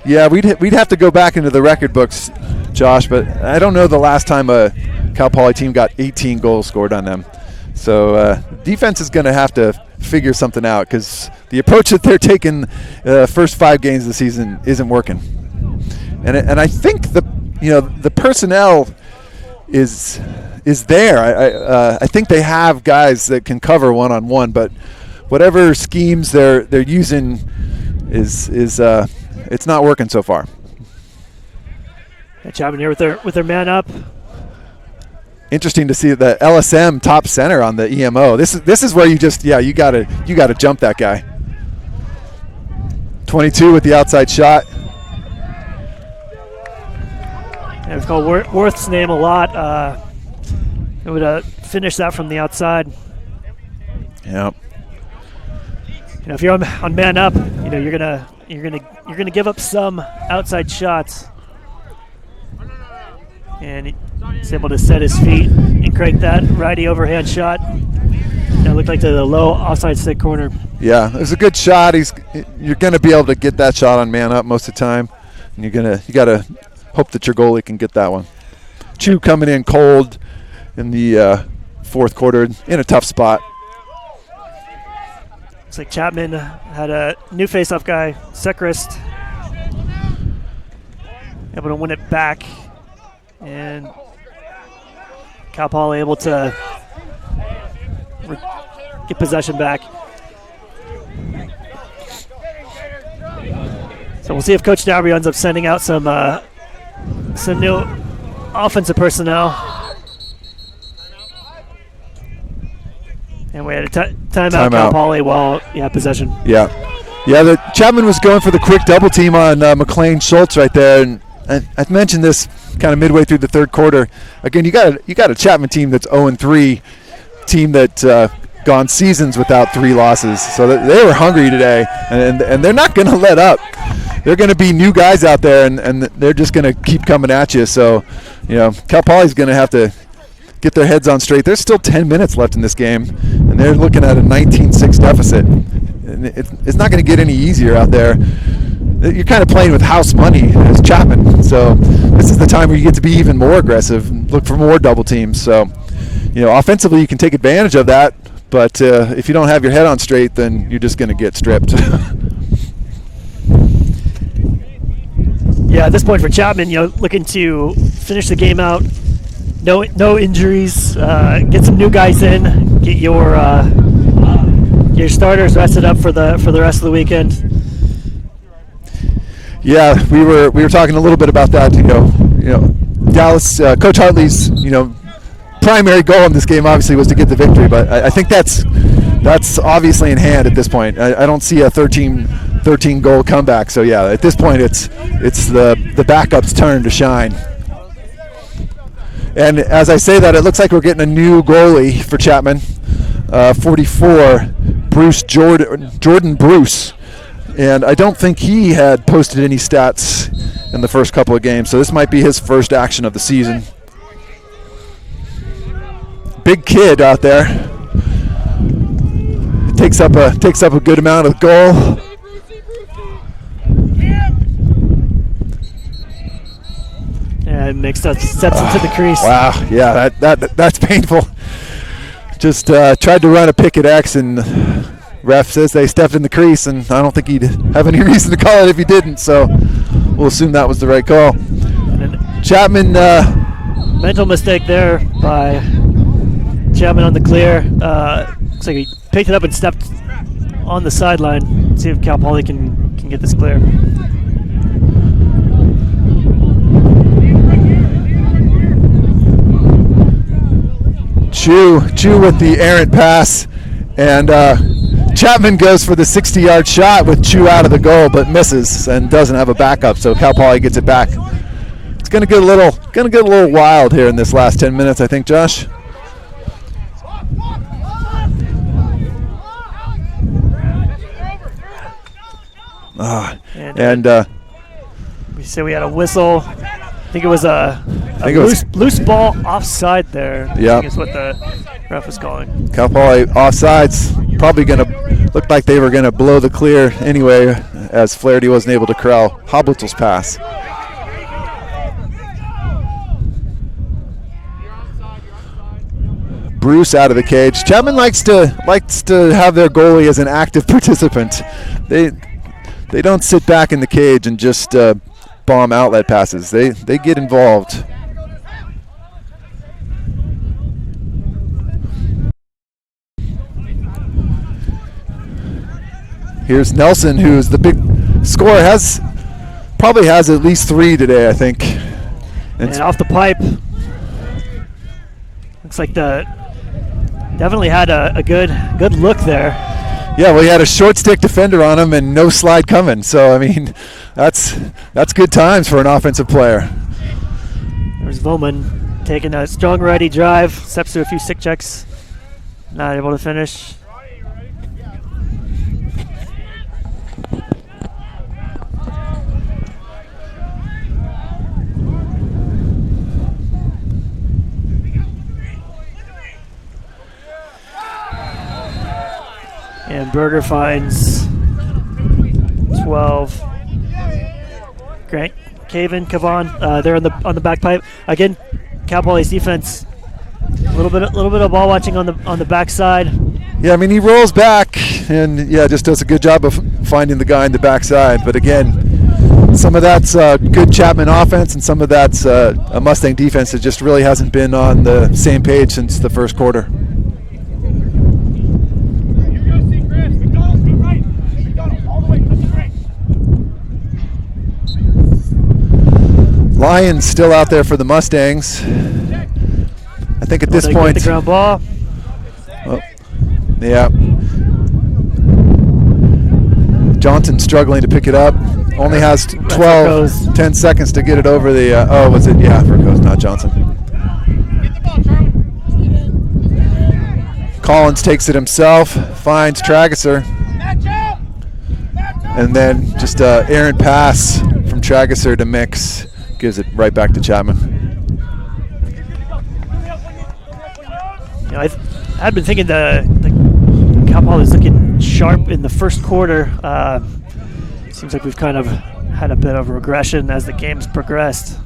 Yeah, we'd have to go back into the record books, Josh, but I don't know the last time a Cal Poly team got 18 goals scored on them. So defense is going to have to figure something out because the approach that they're taking first 5 games of the season isn't working. And I think the personnel is there. I think they have guys that can cover one-on-one, but whatever schemes they're using is it's not working so far. Chapman here with their man up. Interesting to see the LSM top center on the EMO. This is where you gotta jump that guy. 22 with the outside shot. Yeah, we've called Worth's name a lot. It would finish that from the outside. Yep. If you're on man up, you're gonna give up some outside shots. And he's able to set his feet and crank that righty overhand shot. That looked like to the low offside stick corner. Yeah, it was a good shot. You're going to be able to get that shot on man up most of the time, and you got to hope that your goalie can get that one. Chu coming in cold in the fourth quarter in a tough spot. Looks like Chapman had a new face-off guy, Secrist, able to win it back. And Cal Poly able to get possession back. So we'll see if Coach Dowry ends up sending out some new offensive personnel. And we had a timeout. Cal Poly while possession. Yeah. The Chapman was going for the quick double team on McLean Schultz right there, and I mentioned this kind of midway through the third quarter. Again, you got a Chapman team that's 0-3, team that gone seasons without 3 losses. So they were hungry today, and they're not going to let up. They're going to be new guys out there, and they're just going to keep coming at you. So, Cal Poly's going to have to get their heads on straight. There's still 10 minutes left in this game, and they're looking at a 19-6 deficit. And it's not going to get any easier out there. You're kind of playing with house money as Chapman, so this is the time where you get to be even more aggressive and look for more double teams. So, offensively you can take advantage of that, but if you don't have your head on straight, then you're just going to get stripped. Yeah, at this point for Chapman, looking to finish the game out, no injuries, get some new guys in, get your starters rested up for the rest of the weekend. Yeah, we were talking a little bit about that. Dallas, Coach Hartley's primary goal in this game obviously was to get the victory, but I think that's obviously in hand at this point. I don't see a 13 goal comeback. So yeah, at this point it's the backup's turn to shine. And as I say that, it looks like we're getting a new goalie for Chapman, 44, Jordan Bruce. And I don't think he had posted any stats in the first couple of games, so this might be his first action of the season. Big kid out there. takes up a good amount of the goal. And mixed up, steps into the crease. Wow, yeah, that's painful. Just tried to run a picket X, and ref says they stepped in the crease, and I don't think he'd have any reason to call it if he didn't, so we'll assume that was the right call. Chapman. Mental mistake there by Chapman on the clear. Looks like he picked it up and stepped on the sideline. See if Cal Poly can get this clear. Chu with the errant pass, and Chapman goes for the 60-yard shot with Chu out of the goal, but misses and doesn't have a backup. So Cal Poly gets it back. It's gonna get a little wild here in this last 10 minutes, I think, Josh. We say we had a whistle. I think it was a loose ball offside there. Yeah, I think is what the ref was calling. Cal Poly offsides. Probably gonna look like they were gonna blow the clear anyway, as Flaherty wasn't able to corral Hoblitzel's pass. Bruce out of the cage. Chapman likes to have their goalie as an active participant. They don't sit back in the cage and just bomb outlet passes. They get involved. Here's Nelson, who's the big scorer. Probably has at least 3 today, I think. And off the pipe. Looks like definitely had a good look there. Yeah, well, he had a short stick defender on him and no slide coming. So I mean, that's good times for an offensive player. There's Voman taking a strong righty drive, steps through a few stick checks, not able to finish. And Berger finds 12. Grant, Cavan, they're on the back pipe again. Cal Poly's defense, a little bit of ball watching on the backside. Yeah, I mean, he rolls back and just does a good job of finding the guy in the backside. But again, some of that's good Chapman offense, and some of that's a Mustang defense that just really hasn't been on the same page since the first quarter. Lyons still out there for the Mustangs. I think at this point. The ground ball. Oh, yeah. Johnson struggling to pick it up. Only has 10 seconds to get it over the. Was it? Yeah, Vercoes, not Johnson. Collins takes it himself, finds Trageser. And then just an errant pass from Trageser to Mix. Gives it right back to Chapman. I had been thinking the Cal Poly is looking sharp in the first quarter. Seems like we've kind of had a bit of regression as the game's progressed.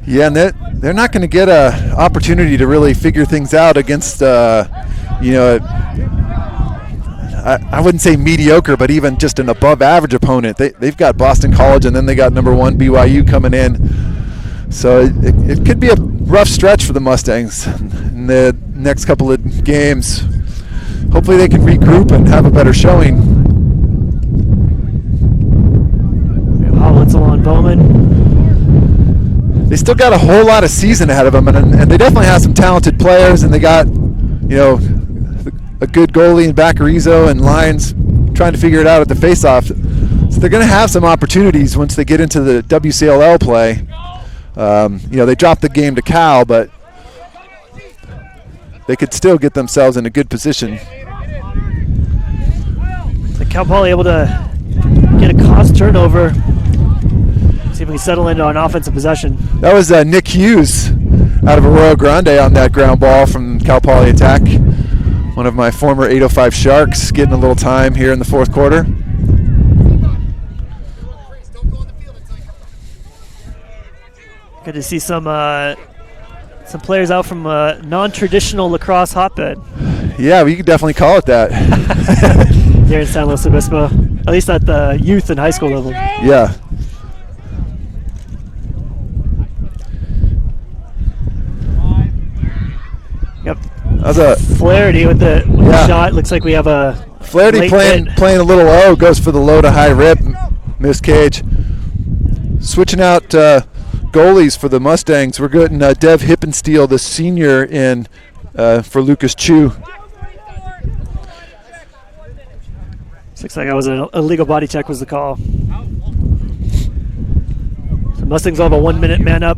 Yeah, and they're not going to get an opportunity to really figure things out against, I wouldn't say mediocre, but even just an above-average opponent. They've got Boston College, and then they got number 1 BYU coming in. So it could be a rough stretch for the Mustangs in the next couple of games. Hopefully they can regroup and have a better showing. Hollitzel on Bowman. They still got a whole lot of season ahead of them, and they definitely have some talented players, and they got, a good goalie in Baccarizo, and Lyons trying to figure it out at the face-off. So they're going to have some opportunities once they get into the WCLL play. They dropped the game to Cal, but they could still get themselves in a good position. The Cal Poly able to get a cost turnover. See if we can settle into an offensive possession. That was Nick Hughes out of Arroyo Grande on that ground ball from Cal Poly attack. one of my former 805 Sharks, getting a little time here in the fourth quarter. Good to see some players out from a non-traditional lacrosse hotbed. Yeah, we could definitely call it that. Here in San Luis Obispo, at least at the youth and high school level. Yeah. Yep. That's a Flaherty with the shot. Looks like we have a Flaherty playing a little low, goes for the low to high rip. Missed cage. Switching out goalies for the Mustangs. We're getting Dev Hippensteel, the senior, in for Lucas Chu. Looks like that was an illegal body check was the call. So Mustangs will have a 1 minute man up.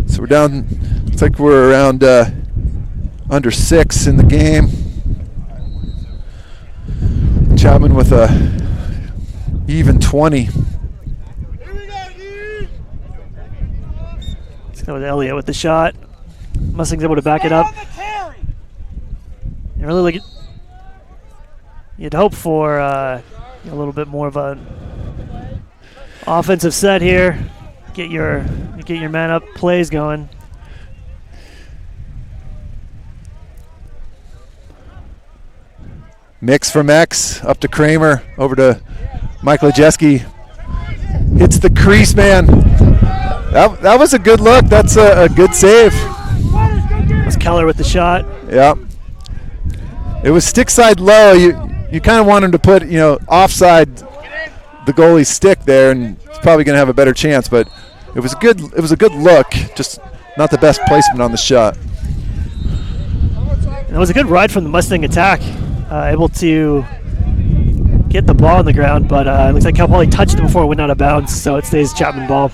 So we're down, looks like we're around under 6 in the game. Chapman with a even 20. Let's go with Elliott with the shot. Mustangs able to back it up. You really look at, you'd hope for a little bit more of an offensive set here. Get your man up plays going. Mix from X, up to Kramer, over to Mike Lejeski. Hits the crease, man. That was a good look. That's a good save. That's Keller with the shot. Yeah. It was stick side low. You kind of want him to put, offside the goalie's stick there, and it's probably going to have a better chance. But it was a good look, just not the best placement on the shot. And it was a good ride from the Mustang attack, able to get the ball on the ground, but it looks like Cal Poly touched it before it went out of bounds, so it stays Chapman ball.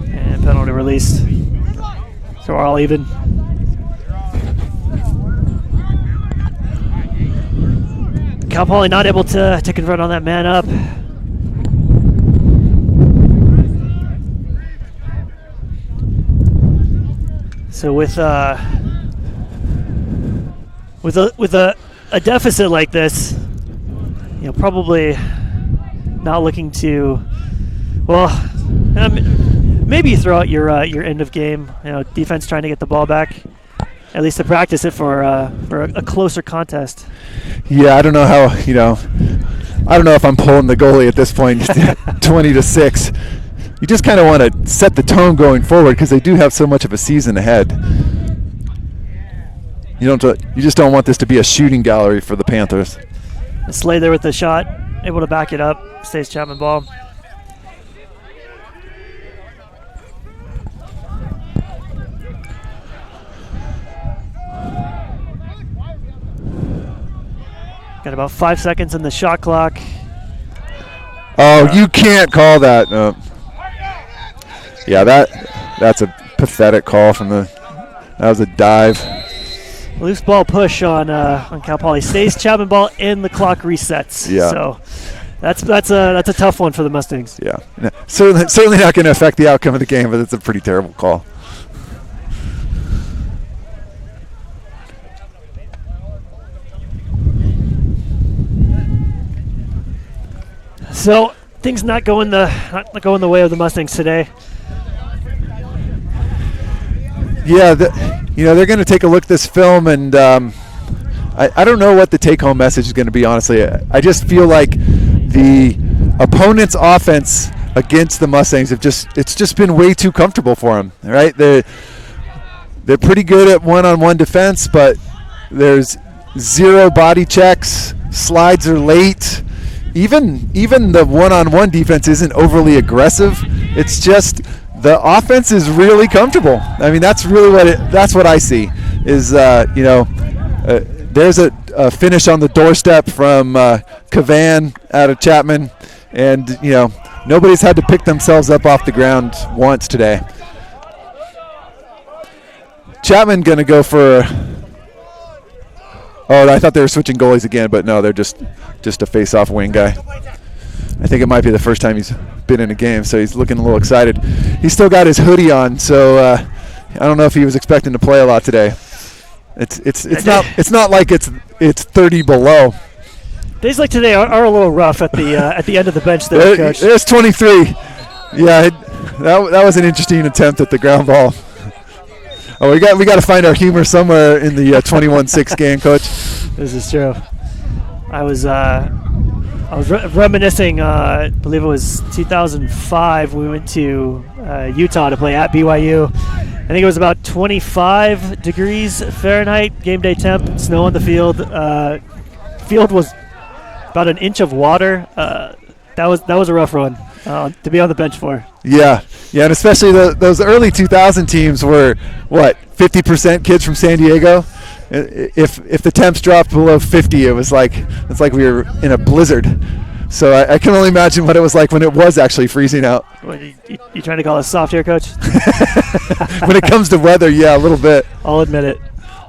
And penalty released. So we're all even. Cal Poly not able to convert on that man up. So with a deficit like this, probably not looking to, maybe you throw out your end of game. Defense trying to get the ball back, at least to practice it for a closer contest. Yeah, I don't know how. I don't know if I'm pulling the goalie at this point. 20-6. You just kind of want to set the tone going forward because they do have so much of a season ahead. You just don't want this to be a shooting gallery for the Panthers. Slay there with the shot, able to back it up, stays Chapman ball. Got about 5 seconds in the shot clock. Oh, you can't call that. No. Yeah, that's a pathetic call that was a dive. Loose ball push on Cal Poly. Stays Chapman ball and the clock resets. Yeah. So that's a tough one for the Mustangs. Yeah. Certainly not going to affect the outcome of the game, but it's a pretty terrible call. So things not going the way of the Mustangs today. Yeah, they're going to take a look at this film, and I don't know what the take-home message is going to be, honestly. I just feel like the opponent's offense against the Mustangs it's just been way too comfortable for them, right? They're pretty good at one-on-one defense, but there's zero body checks, slides are late. Even the one-on-one defense isn't overly aggressive. It's just the offense is really comfortable. I mean, that's really what I see is, there's a finish on the doorstep from Cavan out of Chapman, and, nobody's had to pick themselves up off the ground once today. Chapman going to go for, I thought they were switching goalies again, but no, they're just a face-off wing guy. I think it might be the first time he's been in a game, so he's looking a little excited. He's still got his hoodie on, so I don't know if he was expecting to play a lot today. It's not like it's 30 below. Days like today are a little rough at the end of the bench there, Coach. There's 23. Yeah, that was an interesting attempt at the ground ball. Oh, we got to find our humor somewhere in the 21-6 game, Coach. This is true. I was reminiscing. I believe it was 2005. We went to Utah to play at BYU. I think it was about 25 degrees Fahrenheit, game day temp, snow on the field. Field was about an inch of water. That was a rough run to be on the bench for. Yeah, and especially those early 2000 teams were, 50% kids from San Diego? If the temps dropped below 50, it's like we were in a blizzard. So I can only imagine what it was like when it was actually freezing out. What, you trying to call us soft here, Coach? When it comes to weather, yeah, a little bit. I'll admit it.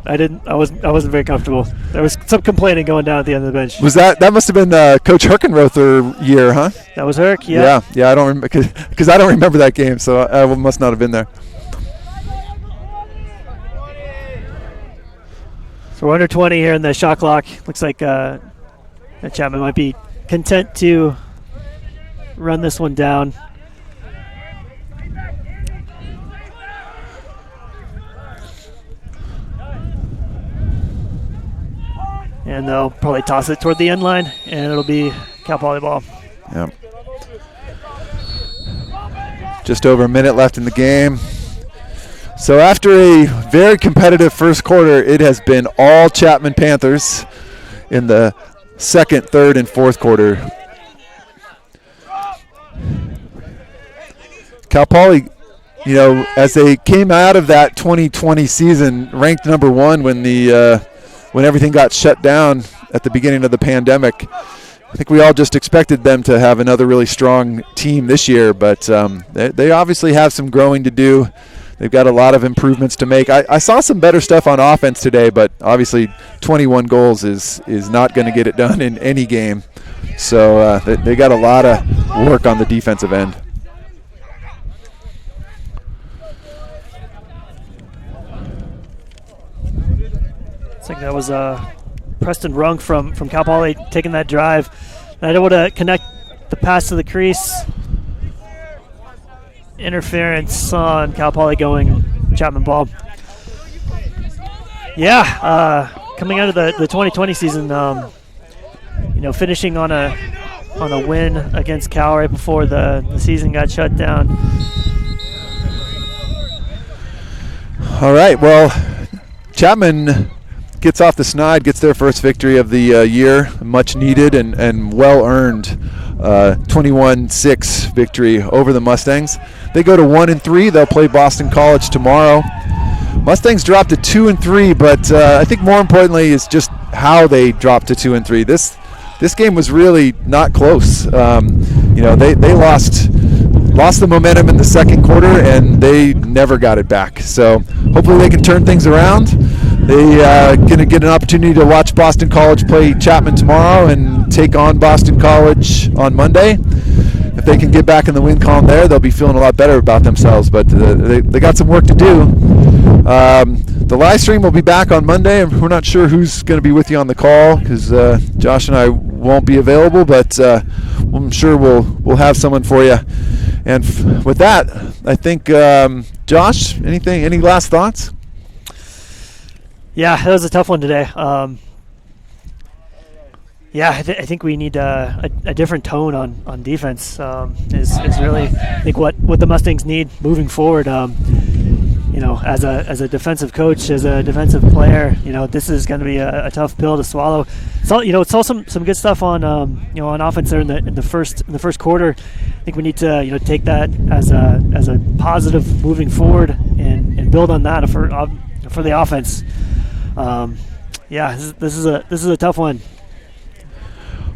I wasn't very comfortable. There was some complaining going down at the end of the bench. Was that must have been Coach Herkenrother year, huh? That was Herc, yeah. Yeah. I don't remember because I don't remember that game, so I must not have been there. So we're under 20 here in the shot clock. Looks like Chapman might be content to run this one down. And they'll probably toss it toward the end line, and it'll be Cal Poly ball. Yeah. Just over a minute left in the game. So after a very competitive first quarter, it has been all Chapman Panthers in the second, third, and fourth quarter. Cal Poly, as they came out of that 2020 season, ranked number 1 when everything got shut down at the beginning of the pandemic. I think we all just expected them to have another really strong team this year, but they obviously have some growing to do. They've got a lot of improvements to make. I saw some better stuff on offense today, but obviously 21 goals is not going to get it done in any game. So they got a lot of work on the defensive end. I think that was Preston Runk from Cal Poly taking that drive. Not able to connect the pass to the crease. Interference on Cal Poly going Chapman ball. Yeah, coming out of the 2020 season, finishing on a win against Cal right before the season got shut down. All right, well, Chapman gets off the snide, gets their first victory of the year, much needed and well-earned 21-6 victory over the Mustangs. They go to 1-3. They'll play Boston College tomorrow. Mustangs dropped to 2-3, but I think more importantly is just how they dropped to 2-3. This game was really not close. They lost the momentum in the second quarter, and they never got it back. So hopefully they can turn things around. They're going to get an opportunity to watch Boston College play Chapman tomorrow and take on Boston College on Monday. If they can get back in the win column there, they'll be feeling a lot better about themselves. But they got some work to do. The live stream will be back on Monday, and we're not sure who's going to be with you on the call because Josh and I won't be available, but I'm sure we'll have someone for you. And with that, I think, Josh, any last thoughts? Yeah, that was a tough one today. I think we need a different tone on defense. Is really I think what the Mustangs need moving forward. As a defensive coach, as a defensive player, this is going to be a tough pill to swallow. Saw some good stuff on on offense there in the first quarter. I think we need to take that as a positive moving forward and build on that for the offense. This is a tough one.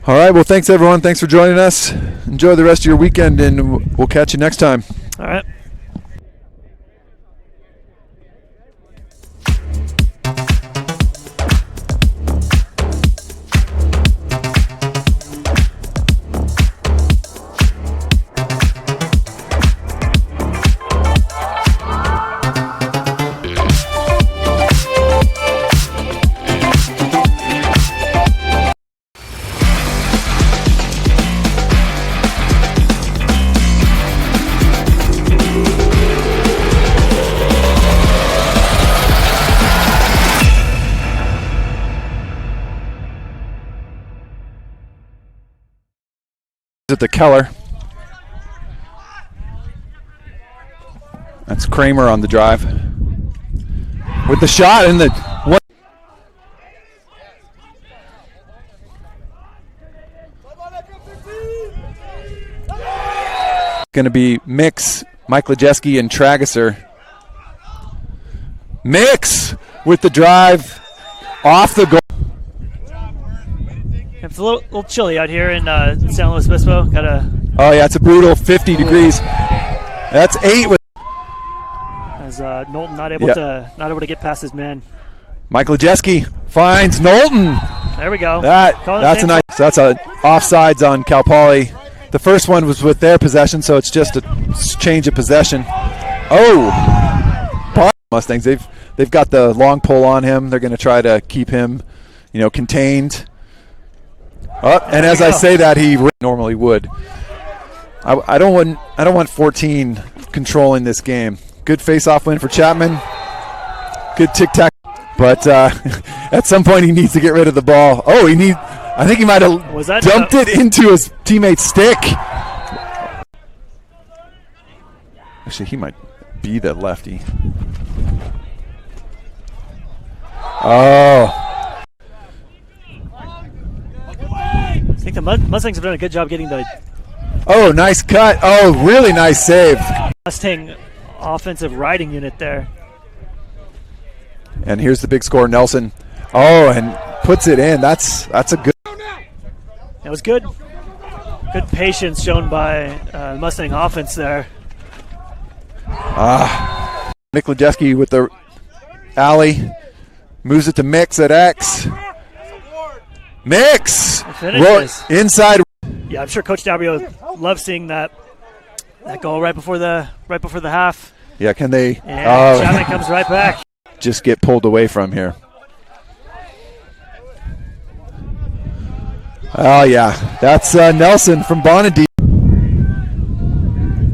All right, well, thanks everyone. Thanks for joining us. Enjoy the rest of your weekend, and we'll catch you next time. All right. At the Keller. That's Kramer on the drive. With the shot and the one. Going to be Mix, Mike Lejeski, and Trageser. Mix with the drive off the goal. It's a little chilly out here in San Luis Obispo. Oh yeah, it's a brutal 50 degrees. That's 8 with. As Knowlton not able to get past his man. Mike Lejeski finds Knowlton. There we go. That's a nice. That's a offsides on Cal Poly. The first one was with their possession, so it's just a change of possession. Oh, Mustangs. They've got the long pull on him. They're going to try to keep him, contained. Oh, and as I say that, he normally would. I don't want 14 controlling this game. Good face-off win for Chapman. Good tic-tac. But at some point he needs to get rid of the ball. Oh, I think he might have dumped it into his teammate's stick. Actually, he might be the lefty. Oh. I think the Mustangs have done a good job getting the. Oh, nice cut. Oh, really nice save. Mustang offensive riding unit there. And here's the big score, Nelson. Oh, and puts it in. That's a good. It was good. Good patience shown by Mustang offense there. Nick Lejeski with the alley. Moves it to Mix at X. Mix! Inside. Yeah, I'm sure Coach Dabrio loves seeing that goal right before the half. Yeah, can they? And Chapman comes right back. Just get pulled away from here. Oh yeah, that's Nelson from Bonadie.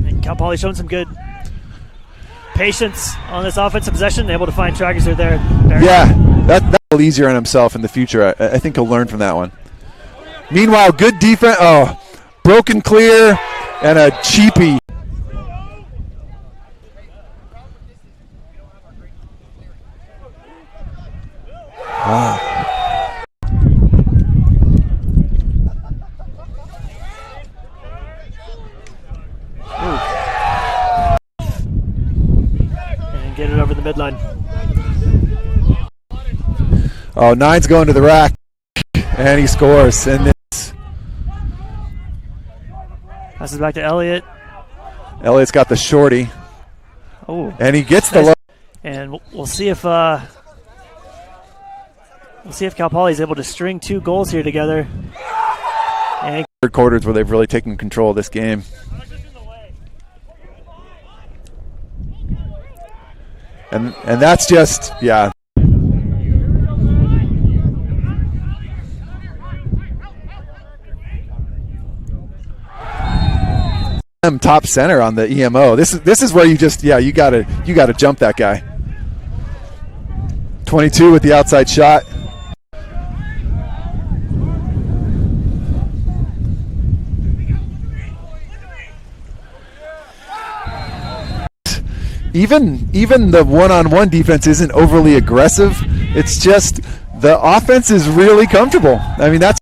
And Cal Poly showing some good patience on this offensive possession, able to find Trageser there. Yeah, that's a little easier on himself in the future. I think he'll learn from that one. Meanwhile, good defense. Oh, broken clear and a cheapie. And get it over the midline. Oh, 9's going to the rack, and he scores. And this passes back to Elliott. Elliott's got the shorty. Oh, and he gets the low. And we'll see if Cal Poly is able to string 2 goals here together. And third quarters where they've really taken control of this game. And that's just, yeah. Top center on the EMO. This is where you just, you gotta jump that guy. 22 with the outside shot. Even the one-on-one defense isn't overly aggressive. It's just the offense is really comfortable. I mean, that's